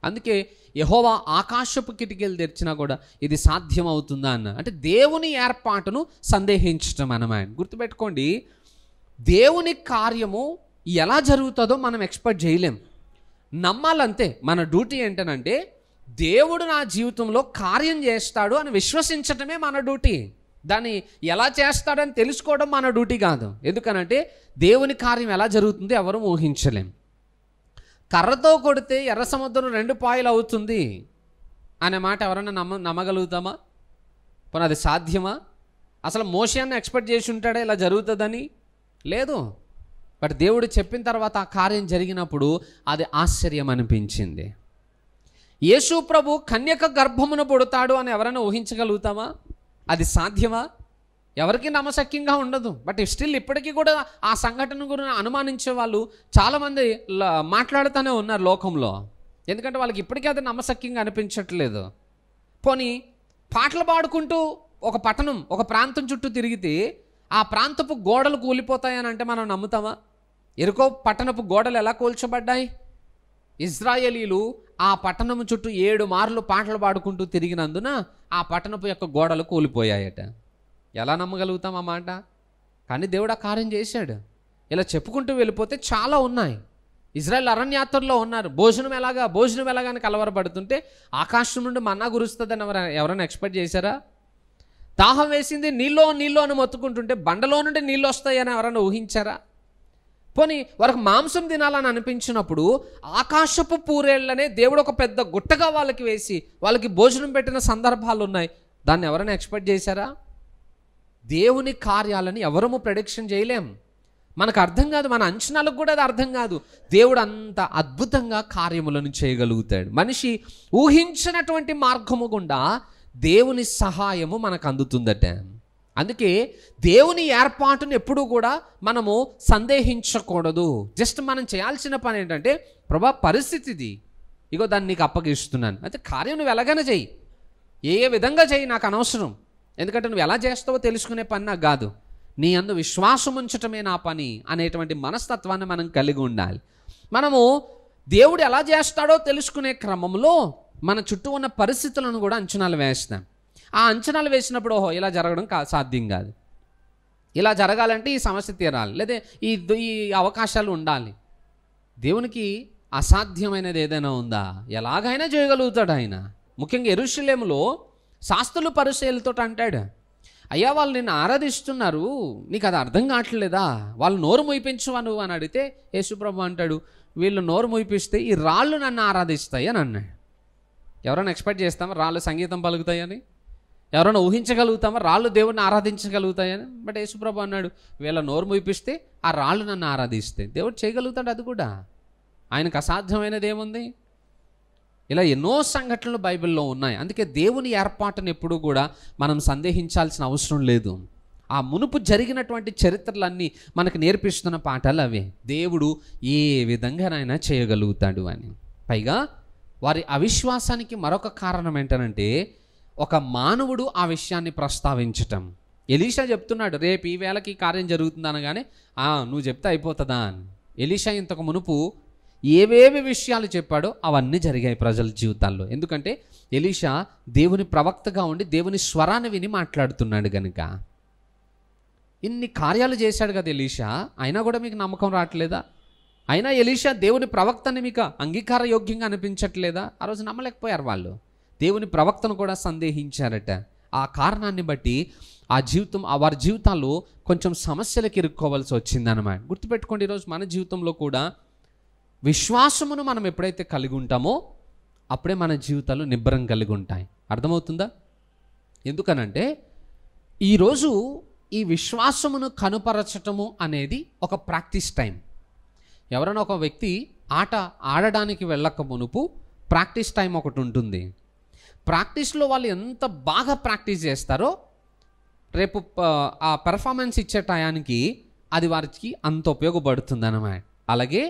అందుకే యెహోవా ఆకాశపు కిటికీలు తెరిచినా కూడా ఇది సాధ్యం అవుతుందా అన్న, అంటే దేవుని ఏర్పాటును సందేహించటం అన్నమాట. గుర్తుపెట్టుకోండి, దేవుని కార్యము ఎలా జరుగుతుందో మనం ఎక్స్పెక్ట్ చేయలేం, నమ్మాలంతే. మన డ్యూటీ ఏంటనంటే దేవుడు నా జీవితంలో కార్యం చేస్తాడు అని విశ్వసించటమే మన డ్యూటీ. దాన్ని ఎలా చేస్తాడని తెలుసుకోవడం మన డ్యూటీ కాదు. ఎందుకనంటే దేవుని కార్యం ఎలా జరుగుతుందో ఎవరు ఊహించలేం. కర్రతో కొడితే ఎర్ర సముద్రం 2 పాయలు అవుతుంది అనే మాట ఎవరైనా నమ్మగలుగుతామా? పోనీ అది సాధ్యమా? అసలు మోషేని ఎక్స్పెక్ట్ చేసి ఉంటాడా ఇలా జరుగుతుందని? లేదు. బట్ దేవుడు చెప్పిన తర్వాత ఆ కార్యం జరిగినప్పుడు అది ఆశ్చర్యం అనిపించింది. యేసు ప్రభు కన్యక గర్భమున పుడతాడు అని ఎవరైనా ఊహించగలుగుతామా? అది సాధ్యమా? ఎవరికి నమ్మశక్యంగా ఉండదు. బట్ స్టిల్ ఇప్పటికీ కూడా ఆ సంఘటన గురించి అనుమానించే వాళ్ళు చాలామంది మాట్లాడుతూనే ఉన్నారు లోకంలో. ఎందుకంటే వాళ్ళకి ఇప్పటికీ అది నమ్మశక్యంగా అనిపించట్లేదు. పోనీ పాటలు పాడుకుంటూ ఒక పట్టణం, ఒక ప్రాంతం చుట్టూ తిరిగితే ఆ ప్రాంతపు గోడలు కూలిపోతాయని అంటే మనం నమ్ముతామా? ఎరుకో పట్టణపు గోడలు ఎలా కూల్చబడ్డాయి? ఇజ్రాయేలీలు ఆ పట్టణం చుట్టూ 7 మార్లు పాటలు పాడుకుంటూ తిరిగినందున ఆ పట్టణపు యొక్క గోడలు కూలిపోయాయట. ఎలా నమ్మగలుగుతాం ఆ మాట? కానీ దేవుడు ఆ కార్యం చేశాడు. ఇలా చెప్పుకుంటూ వెళ్ళిపోతే చాలా ఉన్నాయి. ఇజ్రాయెల్ అరణ్యాత్రలో ఉన్నారు. భోజనం ఎలాగాని కలవరపడుతుంటే ఆకాశం నుండి మన్నా కురుస్తుందని ఎవరైనా ఎక్స్పెక్ట్ చేశారా? దాహం వేసింది, నీళ్ళు అని మొత్తుకుంటుంటే బండలో నుండి నీళ్ళు వస్తాయని ఎవరైనా ఊహించారా? పోనీ వారికి మాంసం తినాలని అనిపించినప్పుడు ఆకాశపు పూరేళ్లనే దేవుడు ఒక పెద్ద గుట్టగా వాళ్ళకి వేసి వాళ్ళకి భోజనం పెట్టిన సందర్భాలు ఉన్నాయి. దాన్ని ఎవరైనా ఎక్స్పెక్ట్ చేశారా? దేవుని కార్యాలని ఎవరము ప్రెడిక్షన్ చేయలేం. మనకు అర్థం కాదు, మన అంచనాలకు కూడా అది అర్థం కాదు. దేవుడు అంత అద్భుతంగా కార్యములను చేయగలుగుతాడు. మనిషి ఊహించినటువంటి మార్గము గుండా దేవుని సహాయము మనకు అందుతుందట. అందుకే దేవుని ఏర్పాటును ఎప్పుడూ కూడా మనము సందేహించకూడదు. జస్ట్ మనం చేయాల్సిన పని ఏంటంటే, ప్రభా పరిస్థితిది, ఇగో దాన్ని నీకు అప్పగిస్తున్నాను, అయితే కార్యం నువ్వు ఎలాగైనా చెయ్యి, ఏ విధంగా చెయ్యి, నాకు అనవసరం. ఎందుకంటే నువ్వు ఎలా చేస్తావో తెలుసుకునే పని నాకు కాదు, నీ అందు విశ్వాసం ఉంచటమే నా పని అనేటువంటి మనస్తత్వాన్ని మనం కలిగి ఉండాలి. మనము దేవుడు ఎలా చేస్తాడో తెలుసుకునే క్రమంలో మన చుట్టూ ఉన్న పరిస్థితులను కూడా అంచనాలు వేస్తాం. ఆ అంచనాలు వేసినప్పుడు ఓహో ఇలా జరగడం సాధ్యం కాదు, ఇలా జరగాలంటే ఈ సమస్య తీరాలి, లేదా ఈ అవకాశాలు ఉండాలి. దేవునికి అసాధ్యమైనది ఏదైనా ఉందా? ఎలాగైనా చేయగలుగుతాడు ఆయన. ముఖ్యంగా యెరూషలేములో శాస్త్రులు పరిసయ్యులతో అంటాడు, అయ్యా వాళ్ళు నిన్ను ఆరాధిస్తున్నారు, నీకు అది అర్థం కావట్లేదా? వాళ్ళు నోరు మూయిపించవా నువ్వు అని అడిగితే యేసుప్రభు అంటాడు, వీళ్ళు నోరు మూయిపిస్తే ఈ రాళ్ళు నన్ను ఆరాధిస్తాయి అని అన్నాడు. ఎవరైనా ఎక్స్పెక్ట్ చేస్తామా రాళ్ళు సంగీతం పలుకుతాయని? ఎవరైనా ఊహించగలుగుతామా రాళ్ళు దేవుడిని ఆరాధించగలుగుతాయని? బట్ యేసుప్రభు అన్నాడు, వీళ్ళ నోరు మూయిపిస్తే ఆ రాళ్ళు నన్ను ఆరాధిస్తాయి. దేవుడు చేయగలుగుతాడు అది కూడా. ఆయనకు అసాధ్యమైనది ఏముంది? ఇలా ఎన్నో సంఘటనలు బైబిల్లో ఉన్నాయి. అందుకే దేవుని ఏర్పాటును ఎప్పుడూ కూడా మనం సందేహించాల్సిన అవసరం లేదు. ఆ మునుపు జరిగినటువంటి చరిత్రలన్నీ మనకు నేర్పిస్తున్న పాఠాలు అవే. దేవుడు ఏ విధంగానైనా చేయగలుగుతాడు అని. పైగా వారి అవిశ్వాసానికి మరొక కారణం ఏంటనంటే, ఒక మానవుడు ఆ విషయాన్ని ప్రస్తావించటం. ఎలీషా చెప్తున్నాడు, రేపు ఈ వేళకి కార్యం జరుగుతుంది అనగానే నువ్వు చెప్తే అయిపోతుందా అని. ఎలీషా ఇంతకు మునుపు ఏవేవి విషయాలు చెప్పాడో అవన్నీ జరిగాయి ప్రజల జీవితాల్లో. ఎందుకంటే ఎలీషా దేవుని ప్రవక్తగా ఉండి దేవుని స్వరాన్ని విని మాట్లాడుతున్నాడు కనుక. ఇన్ని కార్యాలు చేశాడు కదా ఎలీషా, అయినా కూడా మీకు నమ్మకం రావట్లేదా? అయినా ఎలీషా దేవుని ప్రవక్తని మీకు అంగీకార యోగ్యంగా అనిపించట్లేదా? ఆ రోజు నమ్మలేకపోయారు వాళ్ళు. దేవుని ప్రవక్తను కూడా సందేహించారట. ఆ కారణాన్ని బట్టి వారి జీవితాల్లో కొంచెం సమస్యలకు ఇరుక్కోవాల్సి వచ్చిందన్నమాట. గుర్తుపెట్టుకోండి, ఈరోజు మన జీవితంలో కూడా విశ్వాసమును మనం ఎప్పుడైతే కలిగి ఉంటామో అప్పుడే మన జీవితాలు నిబ్బరం కలిగి ఉంటాయి. అర్థమవుతుందా? ఎందుకనంటే ఈరోజు ఈ విశ్వాసమును కనుపరచటము అనేది ఒక ప్రాక్టీస్ టైం. ఎవరైనా ఒక వ్యక్తి ఆట ఆడడానికి వెళ్ళక మునుపు ప్రాక్టీస్ టైం ఒకటి ఉంటుంది. ప్రాక్టీస్లో వాళ్ళు ఎంత బాగా ప్రాక్టీస్ చేస్తారో రేపు ఆ పెర్ఫార్మెన్స్ ఇచ్చే టయానికి అది వారికి అంత ఉపయోగపడుతుంది అన్నమాట. అలాగే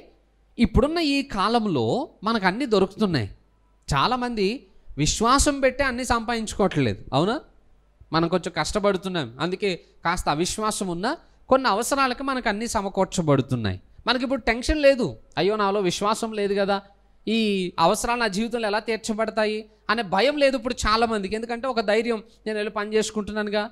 ఇప్పుడున్న ఈ కాలంలో మనకు అన్నీ దొరుకుతున్నాయి. చాలామంది విశ్వాసం పెట్టి అన్నీ సంపాదించుకోవట్లేదు, అవునా? మనం కొంచెం కష్టపడుతున్నాం, అందుకే కాస్త అవిశ్వాసం ఉన్నా కొన్ని అవసరాలకి మనకు అన్నీ సమకూర్చబడుతున్నాయి. మనకి ఇప్పుడు టెన్షన్ లేదు, అయ్యో నాలో విశ్వాసం లేదు కదా, ఈ అవసరాలు నా జీవితంలో ఎలా తీర్చబడతాయి అనే భయం లేదు ఇప్పుడు చాలామందికి. ఎందుకంటే ఒక ధైర్యం, నేను వెళ్ళి పని చేసుకుంటున్నానుగా,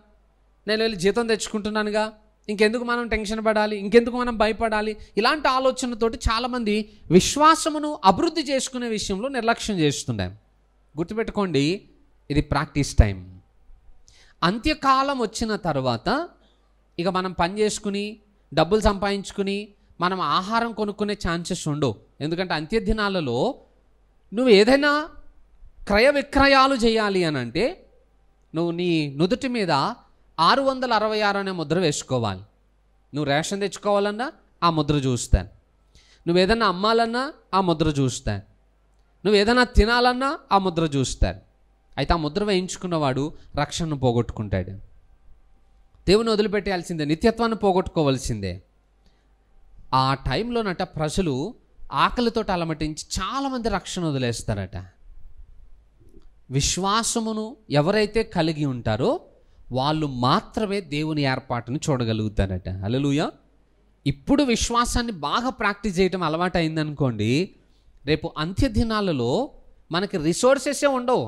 నేను వెళ్ళి జీతం తెచ్చుకుంటున్నానుగా, ఇంకెందుకు మనం టెన్షన్ పడాలి, ఇంకెందుకు మనం భయపడాలి, ఇలాంటి ఆలోచనతోటి చాలామంది విశ్వాసమును అభివృద్ధి చేసుకునే విషయంలో నిర్లక్ష్యం చేస్తున్నాం. గుర్తుపెట్టుకోండి, ఇది ప్రాక్టీస్ టైం. అంత్యకాలం వచ్చిన తర్వాత ఇక మనం పని చేసుకుని డబ్బులు సంపాదించుకుని మనం ఆహారం కొనుక్కునే ఛాన్సెస్ ఉండవు. ఎందుకంటే అంత్య దినాలలో నువ్వు ఏదైనా క్రయ విక్రయాలు చేయాలి అని అంటే నువ్వు నీ నుదుటి మీద 666 అనే ముద్ర వేసుకోవాలి. నువ్వు రేషన్ తెచ్చుకోవాలన్నా ఆ ముద్ర చూస్తాను, నువ్వు ఏదైనా అమ్మాలన్నా ఆ ముద్ర చూస్తాను, నువ్వు ఏదైనా తినాలన్నా ఆ ముద్ర చూస్తాను. అయితే ఆ ముద్ర వేయించుకున్నవాడు రక్షణను పోగొట్టుకుంటాడు. దేవుని వదిలిపెట్టేయాల్సిందే, నిత్యత్వాన్ని పోగొట్టుకోవాల్సిందే. ఆ టైంలోనట ప్రజలు ఆకలితో అలమటించి చాలామంది రక్షణ వదిలేస్తారట. విశ్వాసమును ఎవరైతే కలిగి ఉంటారో వాళ్ళు మాత్రమే దేవుని ఏర్పాటును చూడగలుగుతారట. హల్లెలూయా. ఇప్పుడు విశ్వాసాన్ని బాగా ప్రాక్టీస్ చేయటం అలవాటు అయిందనుకోండి, రేపు అంత్య దినాలలో మనకి రిసోర్సెసే ఉండవు,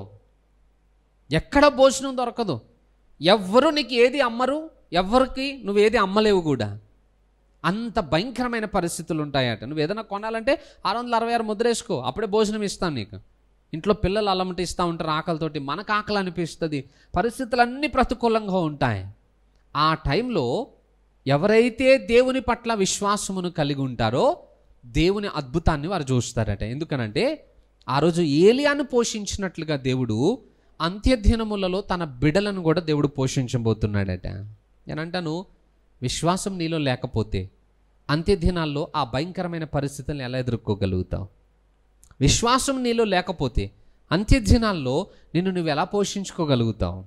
ఎక్కడ భోజనం దొరకదు, ఎవ్వరూ నీకు ఏది అమ్మరు, ఎవ్వరికి నువ్వేది అమ్మలేవు కూడా. అంత భయంకరమైన పరిస్థితులు ఉంటాయట. నువ్వు ఏదైనా కొనాలంటే 666 ముద్ర వేసుకో, అప్పుడే భోజనం ఇస్తాను నీకు. ఇంట్లో పిల్లలు అల్లమటి ఇస్తూ ఉంటారు ఆకలితోటి, మనకు ఆకలి అనిపిస్తుంది, పరిస్థితులన్నీ ప్రతికూలంగా ఉంటాయి. ఆ టైంలో ఎవరైతే దేవుని పట్ల విశ్వాసమును కలిగి ఉంటారో దేవుని అద్భుతాన్ని వారు చూస్తారట. ఎందుకనంటే ఆ రోజు ఏలియాను పోషించినట్లుగా దేవుడు అంత్యదినములలో తన బిడలను కూడా దేవుడు పోషించబోతున్నాడట. నేనంటాను, విశ్వాసం నీలో లేకపోతే అంత్యదినాల్లో ఆ భయంకరమైన పరిస్థితులను ఎలా ఎదుర్కోగలుగుతావు? విశ్వాసం నీలో లేకపోతే అంత్యదినాల్లో నిన్ను నువ్వు ఎలా పోషించుకోగలుగుతావు?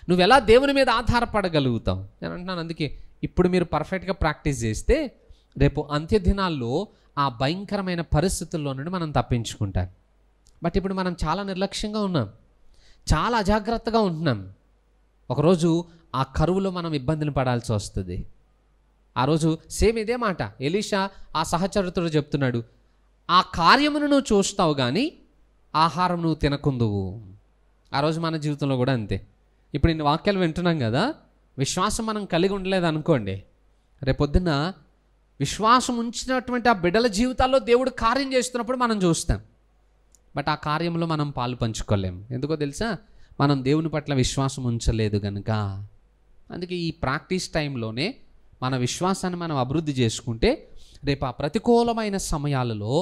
నువ్వు ఎలా దేవుని మీద ఆధారపడగలుగుతావు? నేను అంటున్నాను, అందుకే ఇప్పుడు మీరు పర్ఫెక్ట్గా ప్రాక్టీస్ చేస్తే రేపు అంత్యదినాల్లో ఆ భయంకరమైన పరిస్థితుల్లో నుండి మనం తప్పించుకుంటాం. బట్ ఇప్పుడు మనం చాలా నిర్లక్ష్యంగా ఉన్నాం, చాలా అజాగ్రత్తగా ఉంటున్నాం. ఒకరోజు ఆ కరువులో మనం ఇబ్బందులు పడాల్సి వస్తుంది. ఆ రోజు సేమ్ ఇదే మాట ఎలీషా ఆ సహచరుతో చెప్తున్నాడు, ఆ కార్యమును నువ్వు చూస్తావు కానీ ఆహారం నువ్వు తినకుందువు. ఆ రోజు మన జీవితంలో కూడా అంతే. ఇప్పుడు ఇన్ని వాక్యాలు వింటున్నాం కదా, విశ్వాసం మనం కలిగి ఉండలేదు అనుకోండి, రేపొద్దున విశ్వాసం ఉంచినటువంటి ఆ బిడ్డల జీవితాల్లో దేవుడు కార్యం చేస్తున్నప్పుడు మనం చూస్తాం. బట్ ఆ కార్యంలో మనం పాలు పంచుకోలేం. ఎందుకో తెలుసా? మనం దేవుని పట్ల విశ్వాసం ఉంచలేదు కనుక. అందుకే ఈ ప్రాక్టీస్ టైంలోనే మన విశ్వాసాన్ని మనం అభివృద్ధి చేసుకుంటే రేపు ఆ ప్రతికూలమైన సమయాలలో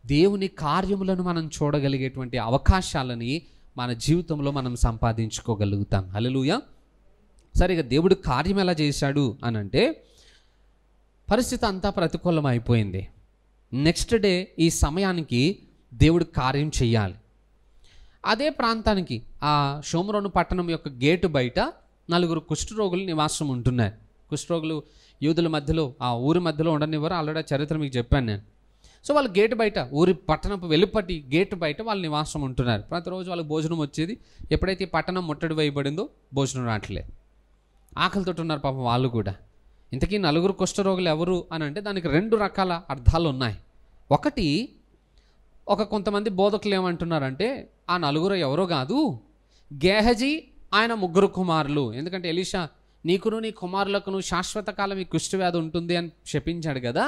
దేవుని కార్యములను మనం చూడగలిగేటువంటి అవకాశాలని మన జీవితంలో మనం సంపాదించుకోగలుగుతాం. హల్లెలూయా. సరిగా దేవుడు కార్యం ఎలా చేశాడు అని అంటే, పరిస్థితి అంతా ప్రతికూలం అయిపోయింది. నెక్స్ట్ డే ఈ సమయానికి దేవుడు కార్యం చెయ్యాలి. అదే ప్రాంతానికి ఆ షోమ్రోను పట్టణం యొక్క గేటు బయట 4 కుష్ఠరోగులు నివాసం ఉంటున్నారు. కుష్ఠరోగులు యూదుల మధ్యలో ఆ ఊరి మధ్యలో ఉండనివ్వరు, ఆల్రెడీ చరిత్ర మీకు చెప్పాను నేను. సో వాళ్ళు గేటు బయట, ఊరి పట్టణపు వెలుపటి గేటు బయట వాళ్ళు నివాసం ఉంటున్నారు. ప్రతిరోజు వాళ్ళకి భోజనం వచ్చేది. ఎప్పుడైతే ఈ పట్టణం ముట్టడి వేయబడిందో భోజనం రావట్లేదు, ఆకలితో ఉన్నారు పాపం వాళ్ళు కూడా. ఇంతకీ 4 కుష్ఠరోగులు ఎవరు అని అంటే దానికి 2 రకాల అర్థాలు ఉన్నాయి. ఒకటి, కొంతమంది బోధకులు ఏమంటున్నారంటే ఆ 4 ఎవరో కాదు, గేహజీ ఆయన 3 కుమారులు. ఎందుకంటే ఎలీషా నీకును నీ కుమారులకును శాశ్వత కాలం ఈ కుష్ఠవ్యాధి ఉంటుంది అని చెప్పించాడు కదా,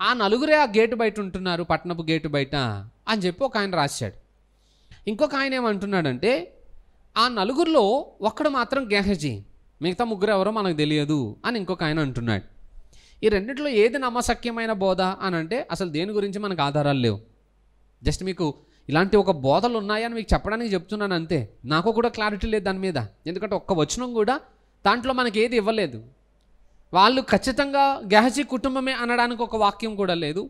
ఆ 4 ఆ గేటు బయట ఉంటున్నారు, పట్టణపు గేటు బయట అని చెప్పి ఒక ఆయన రాశాడు. ఇంకొక ఆయన ఏమంటున్నాడంటే ఆ నలుగురిలో ఒక్కడు మాత్రం గేహజీ, మిగతా ముగ్గురు ఎవరో మనకు తెలియదు అని ఇంకొక ఆయన అంటున్నాడు. ఈ రెండింటిలో ఏది నమ్మశక్యమైన బోధ అని అంటే అసలు దేని గురించి మనకు ఆధారాలు లేవు. జస్ట్ మీకు ఇలాంటి ఒక బోధలు ఉన్నాయని మీకు చెప్పడానికి చెప్తున్నాను అంతే. నాకు కూడా క్లారిటీ లేదు దాని మీద, ఎందుకంటే ఒక్క వచనం కూడా దాంట్లో మనకి ఏది ఇవ్వలేదు. వాళ్ళు ఖచ్చితంగా గేహజీ కుటుంబమే అనడానికి ఒక వాక్యం కూడా లేదు,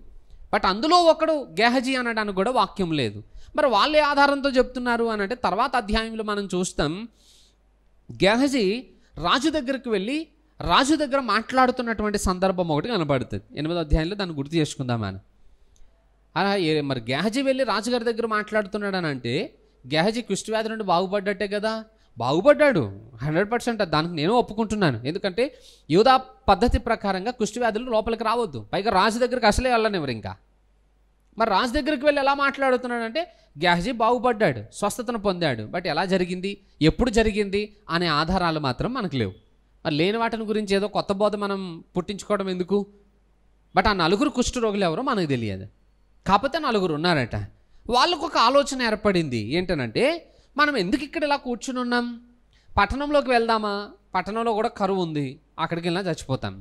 బట్ అందులో ఒకడు గేహజీ అనడానికి కూడా వాక్యం లేదు. మరి వాళ్ళే ఆధారంతో చెప్తున్నారు అని అంటే తర్వాత అధ్యాయంలో మనం చూస్తాం, గేహజీ రాజు దగ్గరికి వెళ్ళి రాజు దగ్గర మాట్లాడుతున్నటువంటి సందర్భం ఒకటి కనబడుతుంది. 8వ అధ్యాయంలో దాన్ని గుర్తు చేసుకుందామని. అలా మరి గేహజీ వెళ్ళి రాజుగారి దగ్గర మాట్లాడుతున్నాడు అని అంటే గేహజీ కుష్ఠవ్యాధి నుండి బాగుపడ్డట్టే కదా. బాగుపడ్డాడు 100%, దానికి నేను ఒప్పుకుంటున్నాను. ఎందుకంటే యూదా పద్ధతి ప్రకారంగా కుష్ఠవ్యాధులు లోపలికి రావద్దు, పైగా రాజు దగ్గరికి అసలే వెళ్ళనివ్వరు. ఇంకా మరి రాజు దగ్గరికి వెళ్ళి ఎలా మాట్లాడుతున్నాడంటే గేహజీ బాగుపడ్డాడు, స్వస్థతను పొందాడు, బట్ ఎలా జరిగింది, ఎప్పుడు జరిగింది అనే ఆధారాలు మాత్రం మనకు లేవు. మరి లేని వాటిని గురించి ఏదో కొత్త బోధ మనం పుట్టించుకోవడం ఎందుకు? బట్ ఆ నలుగురు కుష్ఠరోగులు ఎవరో మనకు తెలియదు. కాకపోతే నలుగురు ఉన్నారట. వాళ్ళకు ఒక ఆలోచన ఏర్పడింది. ఏంటనంటే మనం ఎందుకు ఇక్కడ ఇలా కూర్చుని ఉన్నాం, పట్టణంలోకి వెళ్దామా, పట్టణంలో కూడా కరువు ఉంది, అక్కడికి వెళ్ళినా చచ్చిపోతాం.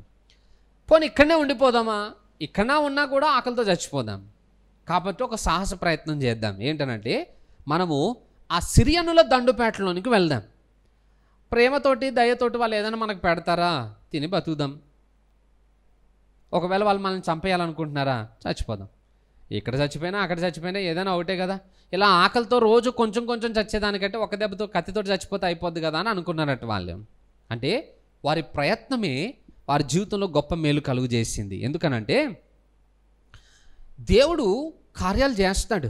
పోనీ ఇక్కడనే ఉండిపోదామా, ఇక్కడనే ఉన్నా కూడా ఆకలితో చచ్చిపోదాం. కాబట్టి ఒక సాహస ప్రయత్నం చేద్దాం. ఏంటనంటే మనము ఆ సిరియనుల దండుపేటలోనికి వెళ్దాం. ప్రేమతోటి దయతోటి వాళ్ళు ఏదైనా మనకు పెడతారా, తిని బతుకుదాం. ఒకవేళ వాళ్ళు మనల్ని చంపేయాలనుకుంటున్నారా, చచ్చిపోదాం. ఇక్కడ చచ్చిపోయినా అక్కడ చచ్చిపోయినా ఏదైనా ఒకటే కదా. ఇలా ఆకలితో రోజు కొంచెం కొంచెం చచ్చేదానికంటే ఒక దెబ్బతో కత్తితో చచ్చిపోతే అయిపోద్ది కదా అని అనుకున్నారట వాళ్ళు. అంటే వారి ప్రయత్నమే వారి జీవితంలో గొప్ప మేలు కలుగు చేసింది. ఎందుకనంటే దేవుడు కార్యాలు చేస్తాడు,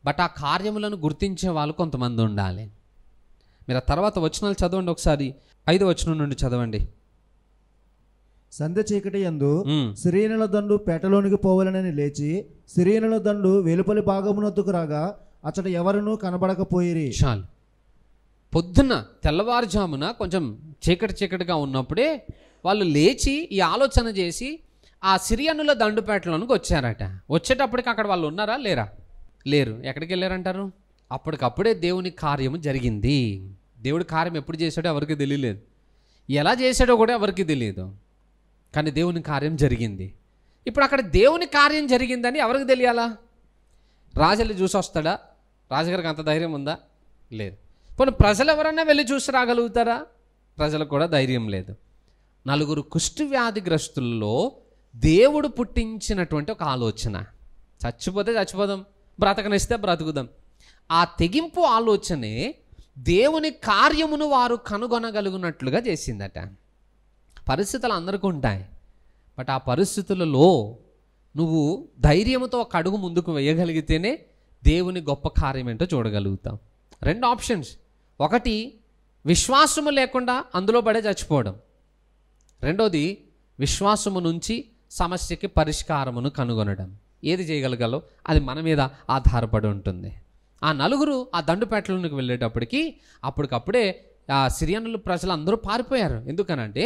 బట్ ఆ కార్యములను గుర్తించే వాళ్ళు కొంతమంది ఉండాలి. మీరు ఆ తర్వాత వచనాలు చదవండి ఒకసారి. 5వ వచనం నుండి చదవండి. సంధ్య చీకటి యందు సిరియనుల దండు పేటలోనికి పోవాలని లేచి సిరియనుల దండు వెలుపలి భాగమునొద్దుకు రాగా అచ్చట ఎవరునూ కనబడకపోయిరి. చాలు. పొద్దున్న తెల్లవారుజామున కొంచెం చీకటిగా ఉన్నప్పుడే వాళ్ళు లేచి ఈ ఆలోచన చేసి ఆ సిరియనుల దండుపేటలోనికి వచ్చారట. వచ్చేటప్పటికి అక్కడ వాళ్ళు ఉన్నారా, లేరా? లేరు. ఎక్కడికి వెళ్ళారంటారు? అప్పటికప్పుడే దేవుని కార్యము జరిగింది. దేవుడి కార్యం ఎప్పుడు చేశాడో ఎవరికి తెలియలేదు, ఎలా చేశాడో కూడా ఎవరికి తెలియదు, కానీ దేవుని కార్యం జరిగింది. ఇప్పుడు అక్కడ దేవుని కార్యం జరిగిందని ఎవరికి తెలియాలా? రాజులు చూసి వస్తాడా? రాజుగారికి అంత ధైర్యం ఉందా? లేదు. పోనీ ప్రజలు ఎవరైనా వెళ్ళి చూసి రాగలుగుతారా? ప్రజలకు కూడా ధైర్యం లేదు. నలుగురు కుష్ఠవ్యాధిగ్రస్తుల్లో దేవుడు పుట్టించినటువంటి ఒక ఆలోచన, చచ్చిపోతే చచ్చిపోదాం, బ్రతకనిస్తే బ్రతుకుదాం. ఆ తెగింపు ఆలోచనే దేవుని కార్యమును వారు కనుగొనగలుగునట్లుగా చేసిందట. పరిస్థితులు అందరికీ ఉంటాయి, బట్ ఆ పరిస్థితులలో నువ్వు ధైర్యంతో ఒక అడుగు ముందుకు వేయగలిగితేనే దేవుని గొప్ప కార్యం ఏంటో చూడగలుగుతాం. 2 ఆప్షన్స్. ఒకటి విశ్వాసము లేకుండా అందులో పడే చచ్చిపోవడం, రెండోది విశ్వాసము నుంచి సమస్యకి పరిష్కారమును కనుగొనడం. ఏది చేయగలగాలో అది మన మీద ఆధారపడి ఉంటుంది. ఆ నలుగురు ఆ దండుపేటలోనికి వెళ్ళేటప్పటికి అప్పటికప్పుడే ఆ సిరియనుల ప్రజలు అందరూ పారిపోయారు. ఎందుకనంటే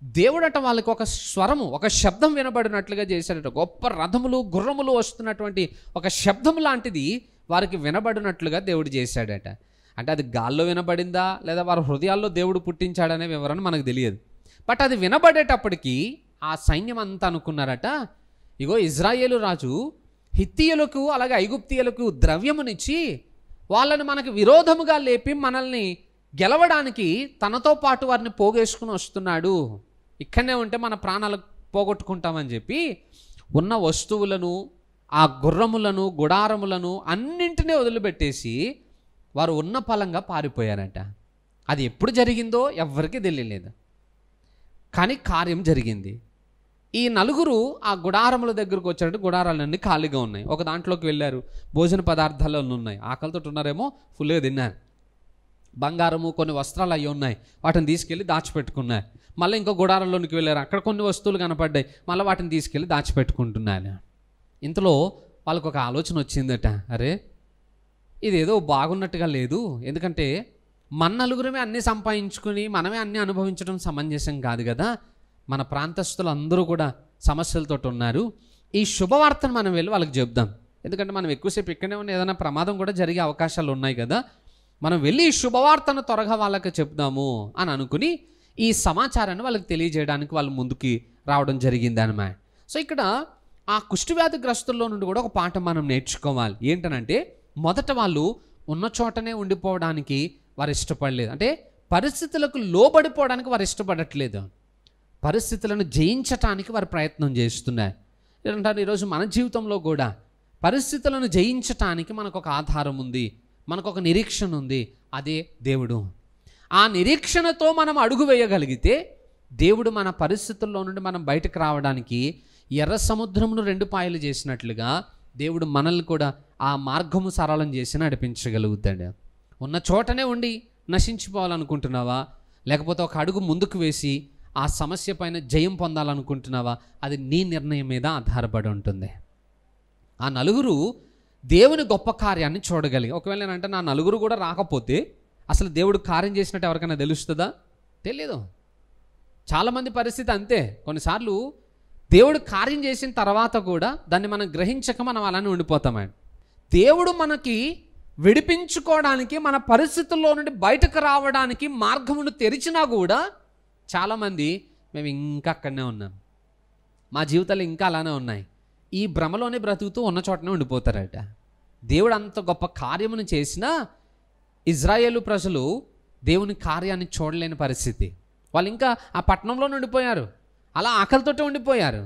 దేవుడట వాళ్ళకి ఒక స్వరము, ఒక శబ్దం వినబడినట్లుగా చేశాడట. గొప్ప రథములు గుర్రములు వస్తున్నటువంటి ఒక శబ్దం లాంటిది వారికి వినబడినట్లుగా దేవుడు చేశాడట. అంటే అది గాల్లో వినబడిందా లేదా వారి హృదయాల్లో దేవుడు పుట్టించాడనే వివరణ మనకు తెలియదు, బట్ అది వినబడేటప్పటికీ ఆ సైన్యం అంతా అనుకున్నారట, ఇగో ఇజ్రాయేలు రాజు హిత్తీయులకు అలాగే ఐగుప్తీయులకు ద్రవ్యమునిచ్చి వాళ్ళని మనకు విరోధముగా లేపి మనల్ని గెలవడానికి తనతో పాటు వారిని పోగేసుకుని వస్తున్నాడు. ఇక్కడనే ఉంటే మన ప్రాణాలు పోగొట్టుకుంటామని చెప్పి ఉన్న వస్తువులను, ఆ గుర్రములను, గుడారములను అన్నింటినీ వదిలిపెట్టేసి వారు ఉన్న పలంగా పారిపోయారట. అది ఎప్పుడు జరిగిందో ఎవ్వరికీ తెలియలేదు, కానీ కార్యం జరిగింది. ఈ నలుగురు ఆ గుడారముల దగ్గరకు వచ్చారంటే గుడారాలన్నీ ఖాళీగా ఉన్నాయి. ఒక దాంట్లోకి వెళ్ళారు, భోజన పదార్థాలు ఉన్నాయి, ఆకలితో ఉన్నారేమో, ఫుల్గా తిన్నారు. బంగారము కొన్ని వస్త్రాలు అవి ఉన్నాయి, వాటిని తీసుకెళ్ళి దాచిపెట్టుకున్నారు. మళ్ళీ ఇంకో గుడారంలోనికి వెళ్ళారు, అక్కడ కొన్ని వస్తువులు కనపడ్డాయి, మళ్ళీ వాటిని తీసుకెళ్ళి దాచిపెట్టుకుంటున్నారు. ఇంతలో వాళ్ళకు ఒక ఆలోచన వచ్చిందట, అరే ఇదేదో బాగున్నట్టుగా లేదు, ఎందుకంటే మన నలుగురమే అన్నీ సంపాదించుకుని మనమే అన్నీ అనుభవించడం సమంజసం కాదు కదా, మన ప్రాంతస్తులు అందరూ కూడా సమస్యలతో ఉన్నారు, ఈ శుభవార్తను మనం వెళ్ళి వాళ్ళకి చెప్దాం. ఎందుకంటే మనం ఎక్కువసేపు ఇక్కడే ఉన్న ఏదైనా ప్రమాదం కూడా జరిగే అవకాశాలు ఉన్నాయి కదా, మనం వెళ్ళి ఈ శుభవార్తను త్వరగా వాళ్ళకి చెప్దాము అని అనుకుని ఈ సమాచారాన్ని వాళ్ళకి తెలియజేయడానికి వాళ్ళు ముందుకి రావడం జరిగింది అన్నమాట. సో ఇక్కడ ఆ కుష్ఠవ్యాధిగ్రస్తుల్లో నుండి కూడా ఒక పాఠం మనం నేర్చుకోవాలి. ఏంటనంటే మొదట వాళ్ళు ఉన్న చోటనే ఉండిపోవడానికి వారు ఇష్టపడలేదు. అంటే పరిస్థితులకు లోబడిపోవడానికి వారు ఇష్టపడట్లేదు, పరిస్థితులను జయించటానికి వారు ప్రయత్నం చేస్తున్నారు. ఏంటంటారు, ఈరోజు మన జీవితంలో కూడా పరిస్థితులను జయించటానికి మనకు ఒక ఆధారం ఉంది, మనకు ఒక నిరీక్షణ ఉంది, అదే దేవుడు. ఆ నిరీక్షణతో మనం అడుగు వేయగలిగితే దేవుడు మన పరిస్థితుల్లో నుండి మనం బయటకు రావడానికి ఎర్ర సముద్రమును 2 పాయలు చేసినట్లుగా దేవుడు మనల్ని కూడా ఆ మార్గము సరళం చేసి నడిపించగలుగుతాడు. ఉన్న చోటనే ఉండి నశించిపోవాలనుకుంటున్నావా, లేకపోతే ఒక అడుగు ముందుకు వేసి ఆ సమస్య పైన జయం పొందాలనుకుంటున్నావా, అది నీ నిర్ణయం మీద ఆధారపడి ఉంటుంది. ఆ నలుగురు దేవుని గొప్ప కార్యాన్ని చూడగలిగి, ఒకవేళ నేనంటే నా నలుగురు కూడా రాకపోతే అసలు దేవుడు కార్యం చేసినట్టు ఎవరికైనా తెలుస్తుందా? తెలియదు. చాలామంది పరిస్థితి అంతే. కొన్నిసార్లు దేవుడు కార్యం చేసిన తర్వాత కూడా దాన్ని మనం గ్రహించక మనం అలానే ఉండిపోతామండి. దేవుడు మనకి విడిపించుకోవడానికి, మన పరిస్థితుల్లో నుండి బయటకు రావడానికి మార్గమును తెరిచినా కూడా చాలామంది మేము ఇంకా అక్కడనే ఉన్నాం, మా జీవితాలు ఇంకా అలానే ఉన్నాయి, ఈ భ్రమలోనే బ్రతుకుతూ ఉన్న చోటనే ఉండిపోతారట. దేవుడు అంత గొప్ప కార్యమును చేసినా ఇజ్రాయేలు ప్రజలు దేవుని కార్యాన్ని చూడలేని పరిస్థితి. వాళ్ళు ఇంకా ఆ పట్టణంలోనే ఉండిపోయారు, అలా ఆకలితోటే ఉండిపోయారు.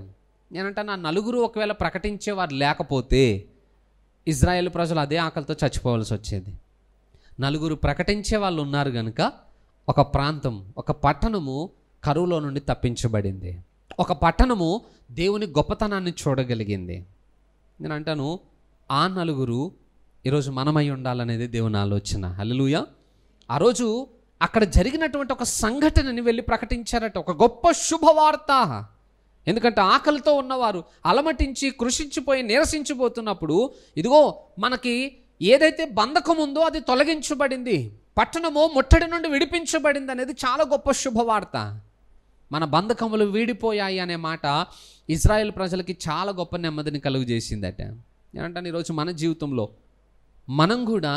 నేనంటే నా నలుగురు ఒకవేళ ప్రకటించేవారు లేకపోతే ఇజ్రాయేల్ ప్రజలు అదే ఆకలితో చచ్చిపోవాల్సి వచ్చేది. నలుగురు ప్రకటించే వాళ్ళు ఉన్నారు కనుక ఒక ప్రాంతం, ఒక పట్టణము కరువులో నుండి తప్పించబడింది. ఒక పట్టణము దేవుని గొప్పతనాన్ని చూడగలిగింది. నేను అంటాను, ఆ నలుగురు ఈరోజు మనమై ఉండాలనేది దేవుని ఆలోచన. హల్లెలూయా. ఆ రోజు అక్కడ జరిగినటువంటి ఒక సంఘటనని వెళ్ళి ప్రకటించారట, ఒక గొప్ప శుభవార్త. ఎందుకంటే ఆకలితో ఉన్నవారు అలమటించి కృషించిపోయి నీరసించిపోతున్నప్పుడు, ఇదిగో మనకి ఏదైతే బంధకం ఉందో అది తొలగించబడింది, పట్టణము ముట్టడి నుండి విడిపించబడింది అనేది చాలా గొప్ప శుభవార్త. మన బంధకములు వీడిపోయాయి అనే మాట ఇజ్రాయెల్ ప్రజలకి చాలా గొప్ప నెమ్మదిని కలుగజేసిందట. ఏమంటాను, ఈరోజు మన జీవితంలో మనం కూడా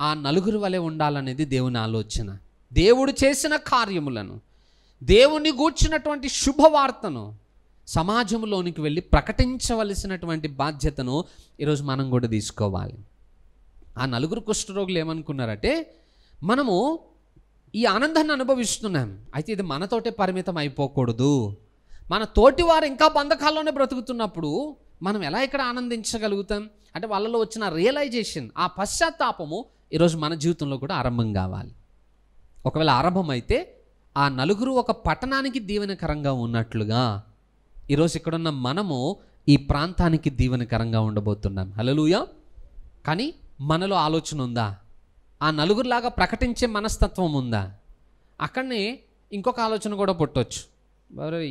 ఆ నలుగురు వలె ఉండాలనేది దేవుని ఆలోచన. దేవుడు చేసిన కార్యములను, దేవుని గూర్చినటువంటి శుభవార్తను సమాజంలోనికి వెళ్ళి ప్రకటించవలసినటువంటి బాధ్యతను ఈరోజు మనం కూడా తీసుకోవాలి. ఆ నలుగురు కుష్ఠరోగులు ఏమనుకున్నారంటే, మనము ఈ ఆనందాన్ని అనుభవిస్తున్నాం, అయితే ఇది మనతోటే పరిమితం అయిపోకూడదు, మన తోటి వారు ఇంకా బంధకాల్లోనే బ్రతుకుతున్నప్పుడు మనం ఎలా ఇక్కడ ఆనందించగలుగుతాం అంటే వాళ్ళలో వచ్చిన రియలైజేషన్, ఆ పశ్చాత్తాపము ఈరోజు మన జీవితంలో కూడా ఆరంభం కావాలి. ఒకవేళ ఆరంభం అయితే ఆ నలుగురు ఒక పట్టణానికి దీవెనకరంగా ఉన్నట్లుగా ఈరోజు ఇక్కడున్న మనము ఈ ప్రాంతానికి దీవెనకరంగా ఉండబోతున్నాం. హల్లెలూయా. కానీ మనలో ఆలోచన ఉందా? ఆ నలుగురులాగా ప్రకటించే మనస్తత్వం ఉందా? అక్కడనే ఇంకొక ఆలోచన కూడా పుట్టవచ్చు.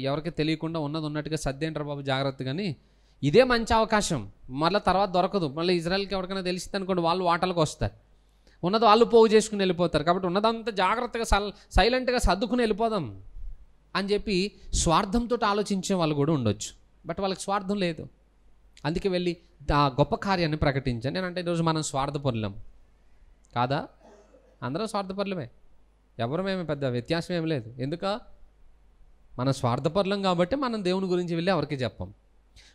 ఎవరికి తెలియకుండా ఉన్నది ఉన్నట్టుగా సర్దేంటారు బాబు జాగ్రత్తగాని, ఇదే మంచి అవకాశం, మళ్ళీ తర్వాత దొరకదు, మళ్ళీ ఇజ్రాయెల్కి ఎవరికైనా తెలిసింది అనుకోండి వాళ్ళు వాటలకు వస్తారు, ఉన్నది వాళ్ళు పోగు చేసుకుని వెళ్ళిపోతారు, కాబట్టి ఉన్నదంతా జాగ్రత్తగా సైలెంట్గా సర్దుకుని వెళ్ళిపోదాం అని చెప్పి స్వార్థంతో ఆలోచించే వాళ్ళు కూడా ఉండొచ్చు. బట్ వాళ్ళకి స్వార్థం లేదు, అందుకే వెళ్ళి ఆ గొప్ప కార్యాన్ని ప్రకటించాను. నేనంటే ఈరోజు మనం స్వార్థపరులం కాదా? అందరం స్వార్థపరులమే, ఎవరమేమి పెద్ద వ్యత్యాసం ఏమి లేదు. ఎందుక మనం స్వార్థపరులం కాబట్టి మనం దేవుని గురించి వెళ్ళి ఎవరికి చెప్పం,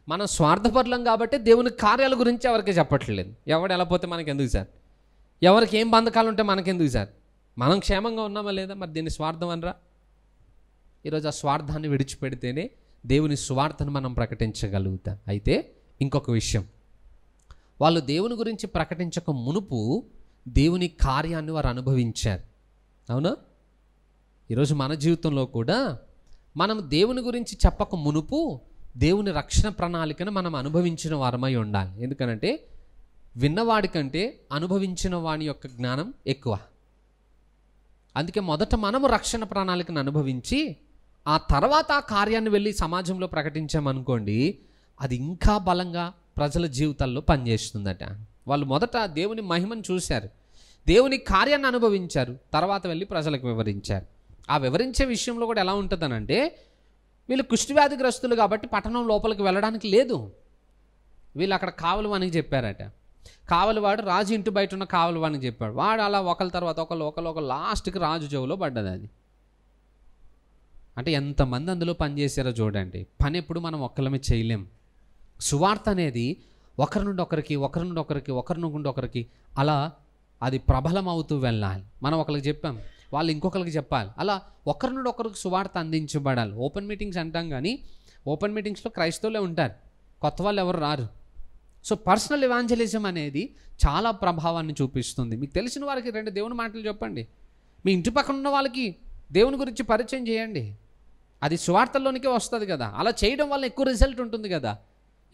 మనం స్వార్థపరులం కాబట్టి దేవుని కార్యాల గురించి ఎవరికి చెప్పట్లేదు. ఎవడు ఎలా పోతే మనకి ఎందుకు సార్, ఎవరికి ఏం బంధకాలు ఉంటే మనకెందుకు సార్, మనం క్షేమంగా ఉన్నామా లేదా, మరి దీన్ని స్వార్థం అనరా? ఈరోజు ఆ స్వార్థాన్ని విడిచిపెడితేనే దేవుని స్వార్థను మనం ప్రకటించగలుగుతాం. అయితే ఇంకొక విషయం, వాళ్ళు దేవుని గురించి ప్రకటించక మునుపు దేవుని కార్యాన్ని వారు అనుభవించారు. అవునా? ఈరోజు మన జీవితంలో కూడా మనం దేవుని గురించి చెప్పక మునుపు దేవుని రక్షణ ప్రణాళికను మనం అనుభవించిన వారమై ఉండాలి. ఎందుకనంటే విన్నవాడి కంటే అనుభవించిన వాడి యొక్క జ్ఞానం ఎక్కువ. అందుకే మొదట మనము రక్షణ ప్రణాళికను అనుభవించి ఆ తర్వాత ఆ కార్యాన్ని వెళ్ళి సమాజంలో ప్రకటించామనుకోండి, అది ఇంకా బలంగా ప్రజల జీవితాల్లో పనిచేస్తుందట. వాళ్ళు మొదట దేవుని మహిమను చూశారు, దేవుని కార్యాన్ని అనుభవించారు, తర్వాత వెళ్ళి ప్రజలకు వివరించారు. ఆ వివరించే విషయంలో కూడా ఎలా ఉంటుందనంటే, వీళ్ళు కుష్ఠవ్యాధిగ్రస్తులు కాబట్టి పట్టణం లోపలికి వెళ్ళడానికి లేదు, వీళ్ళు అక్కడ కావలు అని చెప్పారట. కావలివాడు రాజు ఇంటి బయట ఉన్న కావలివాడిని చెప్పాడు. వాడు అలా ఒకళ్ళ తర్వాత ఒకళ్ళు లాస్ట్కి రాజు చెవులో పడ్డది అది. అంటే ఎంతమంది అందులో పనిచేసారో చూడండి. పని ఎప్పుడు మనం ఒక్కళ్ళమే చేయలేం. సువార్త అనేది ఒకరి నుండి ఒకరికి అలా అది ప్రబలం అవుతూ వెళ్ళాలి. మనం ఒకరికి చెప్పాం, వాళ్ళు ఇంకొకరికి చెప్పాలి. అలా ఒకరి నుండి ఒకరికి సువార్త అందించబడాలి. ఓపెన్ మీటింగ్స్ అంటాం కానీ ఓపెన్ మీటింగ్స్లో క్రైస్తవులే ఉంటారు, కొత్త వాళ్ళు ఎవరు రారు. సో పర్సనల్ ఎవాంజలిజం అనేది చాలా ప్రభావాన్ని చూపిస్తుంది. మీకు తెలిసిన వారికి 2 దేవుని మాటలు చెప్పండి. మీ ఇంటి పక్కన ఉన్న వాళ్ళకి దేవుని గురించి పరిచయం చేయండి. అది సువార్తల్లోనికే వస్తుంది కదా. అలా చేయడం వల్ల ఎక్కువ రిజల్ట్ ఉంటుంది కదా.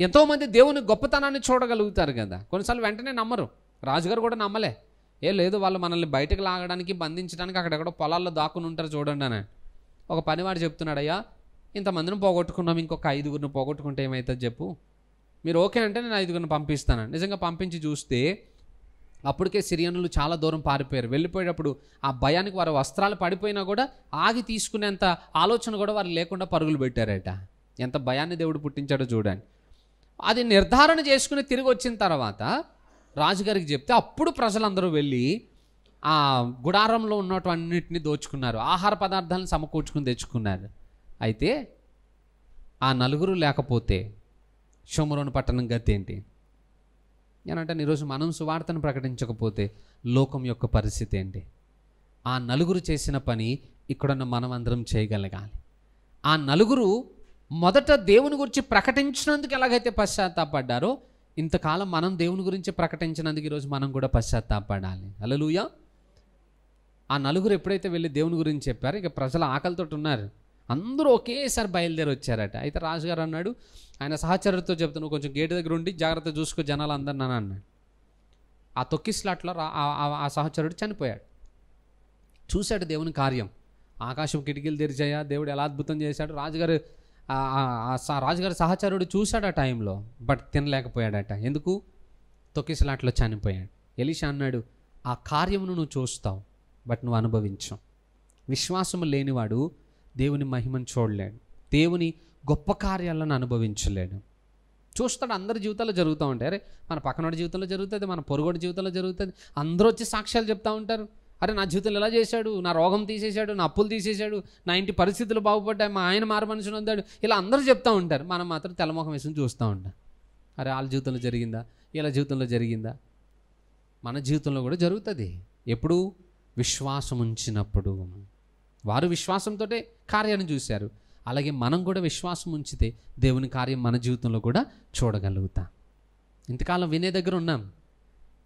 ఎంతోమంది దేవుని గొప్పతనాన్ని చూడగలుగుతారు కదా. కొన్నిసార్లు వెంటనే నమ్మరు. రాజుగారు కూడా నమ్మలే. లేదు వాళ్ళు మనల్ని బయటకు లాగడానికి బంధించడానికి అక్కడెక్కడో పొలాల్లో దాక్కుని ఉంటారు చూడండి అని. ఒక పనివాడు చెప్తున్నాడు, అయ్యా ఇంతమందిని పోగొట్టుకున్నాం, ఇంకొక 5గురిని పోగొట్టుకుంటే ఏమవుతుంది చెప్పు, మీరు ఓకే అంటే నేను 5గురిని పంపిస్తాను. నిజంగా పంపించి చూస్తే అప్పటికే సిరియనులు చాలా దూరం పారిపోయారు. వెళ్ళిపోయేటప్పుడు ఆ భయానికి వారి వస్త్రాలు పడిపోయినా కూడా ఆగి తీసుకునేంత ఆలోచన కూడా వారు లేకుండా పరుగులు పెట్టారట. ఎంత భయాన్ని దేవుడు పుట్టించాడో చూడండి. అది నిర్ధారణ చేసుకుని తిరిగి వచ్చిన తర్వాత రాజుగారికి చెప్తే అప్పుడు ప్రజలందరూ వెళ్ళి ఆ గుడారంలో ఉన్నటువన్నిటిని దోచుకున్నారు. ఆహార పదార్థాలను సమకూర్చుకుని తెచ్చుకున్నారు. అయితే ఆ 4 లేకపోతే షోమ్రోను పట్టణం గతి ఏంటి? ఏనంటే ఈరోజు మనం సువార్తను ప్రకటించకపోతే లోకం యొక్క పరిస్థితి ఏంటి? ఆ 4 చేసిన పని ఇక్కడున్న మనం అందరం చేయగలగాలి. ఆ 4 మొదట దేవుని గురించి ప్రకటించినందుకు ఎలాగైతే పశ్చాత్తాపడ్డారో ఇంతకాలం మనం దేవుని గురించి ప్రకటించినందుకు ఈరోజు మనం కూడా పశ్చాత్తాపడాలి. హల్లెలూయా. ఆ 4 ఎప్పుడైతే వెళ్ళి దేవుని గురించి చెప్పారో ఇక ప్రజలు ఆకలితో ఉన్నారు. అందరూ ఒకేసారి బయలుదేరి వచ్చారట. అయితే రాజుగారు అన్నాడు, ఆయన సహచరుడితో చెప్తాను, నువ్వు కొంచెం గేటు దగ్గర ఉండి జాగ్రత్త చూసుకో జనాలు అందరిని అని అన్నాడు. ఆ తొక్కిస్లాట్లో ఆ సహచరుడు చనిపోయాడు. చూశాడు దేవుని కార్యం. ఆకాశం కిటికీలు తెరిచాయా, దేవుడు ఎలా అద్భుతం చేశాడు. రాజుగారి సహచరుడు చూశాడు ఆ టైంలో, బట్ తినలేకపోయాడట. ఎందుకు? తొక్కిసలాట్లో చనిపోయాడు. ఎలీషా అన్నాడు, ఆ కార్యమును నువ్వు చూస్తావు, బట్ నువ్వు అనుభవించు. విశ్వాసము లేనివాడు దేవుని మహిమను చూడలేడు, దేవుని గొప్ప కార్యాలను అనుభవించలేడు. చూస్తాడు, అందరి జీవితాల్లో జరుగుతూ ఉంటాయి. అరే మన పక్కనోడి జీవితంలో జరుగుతుంది, మన పొరుగోడి జీవితంలో జరుగుతుంది. అందరూ వచ్చి సాక్ష్యాలు చెప్తూ ఉంటారు. అరే నా జీవితంలో ఎలా చేశాడు, నా రోగం తీసేశాడు, నా అప్పులు తీసేశాడు, నా ఇంటి పరిస్థితులు బాగుపడ్డాయి, మా ఆయన మారు మనిషిని అందాడు, ఇలా అందరూ చెప్తూ ఉంటారు. మనం మాత్రం తెల్లముఖం వేసుకుని చూస్తూ ఉంటాం. అరే వాళ్ళ జీవితంలో జరిగిందా, ఇలా జీవితంలో జరిగిందా? మన జీవితంలో కూడా జరుగుతుంది. ఎప్పుడు? విశ్వాసం ఉంచినప్పుడు. వారు విశ్వాసంతో కార్యాన్ని చూశారు. అలాగే మనం కూడా విశ్వాసం ఉంచితే దేవుని కార్యం మన జీవితంలో కూడా చూడగలుగుతాం. ఇంతకాలం వినే దగ్గర ఉన్నాం.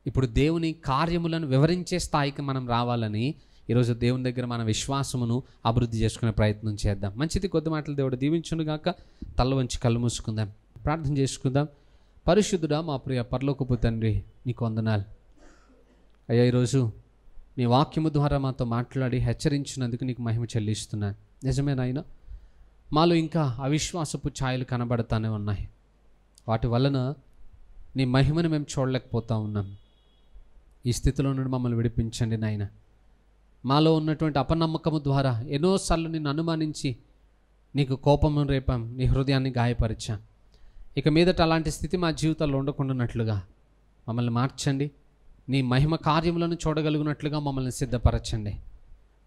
ఇప్పుడు దేవుని కార్యములను వివరించే స్థాయికి మనం రావాలని ఈరోజు దేవుని దగ్గర మన విశ్వాసమును అభివృద్ధి చేసుకునే ప్రయత్నం చేద్దాం. మంచిది, కొద్ది మాటలు దేవుడు దీవించును గాక. తల వంచి కళ్ళు మూసుకుందాం, ప్రార్థన చేసుకుందాం. పరిశుద్ధుడా మా ప్రియ పరలోకపు తండ్రి, నీకు వందనాలు అయ్యా. ఈరోజు నీ వాక్యము ద్వారా మాతో మాట్లాడి హెచ్చరించినందుకు నీకు మహిమ చెల్లిస్తున్నాను. నిజమే నాయన, మాలో ఇంకా అవిశ్వాసపు ఛాయలు కనబడతానే ఉన్నాయి. వాటి వలన నీ మహిమను మేము చూడలేకపోతా ఉన్నాం. ఈ స్థితిలో నుండి మమ్మల్ని విడిపించండి నాయన. మాలో ఉన్నటువంటి అపనమ్మకము ద్వారా ఎన్నోసార్లు నిన్ను అనుమానించి నీకు కోపము రేపాం, నీ హృదయాన్ని గాయపరిచాం. ఇక మీదట అలాంటి స్థితి మా జీవితాల్లో ఉండకుండానట్లుగా మమ్మల్ని మార్చండి. నీ మహిమ కార్యములను చూడగలిగినట్లుగా మమ్మల్ని సిద్ధపరచండి.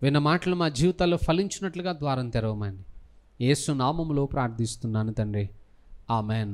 విన్న మాటలు మా జీవితాల్లో ఫలించినట్లుగా ద్వారం తెరవమని యేసు నామములో ప్రార్థిస్తున్నాను తండ్రి. ఆమెన్.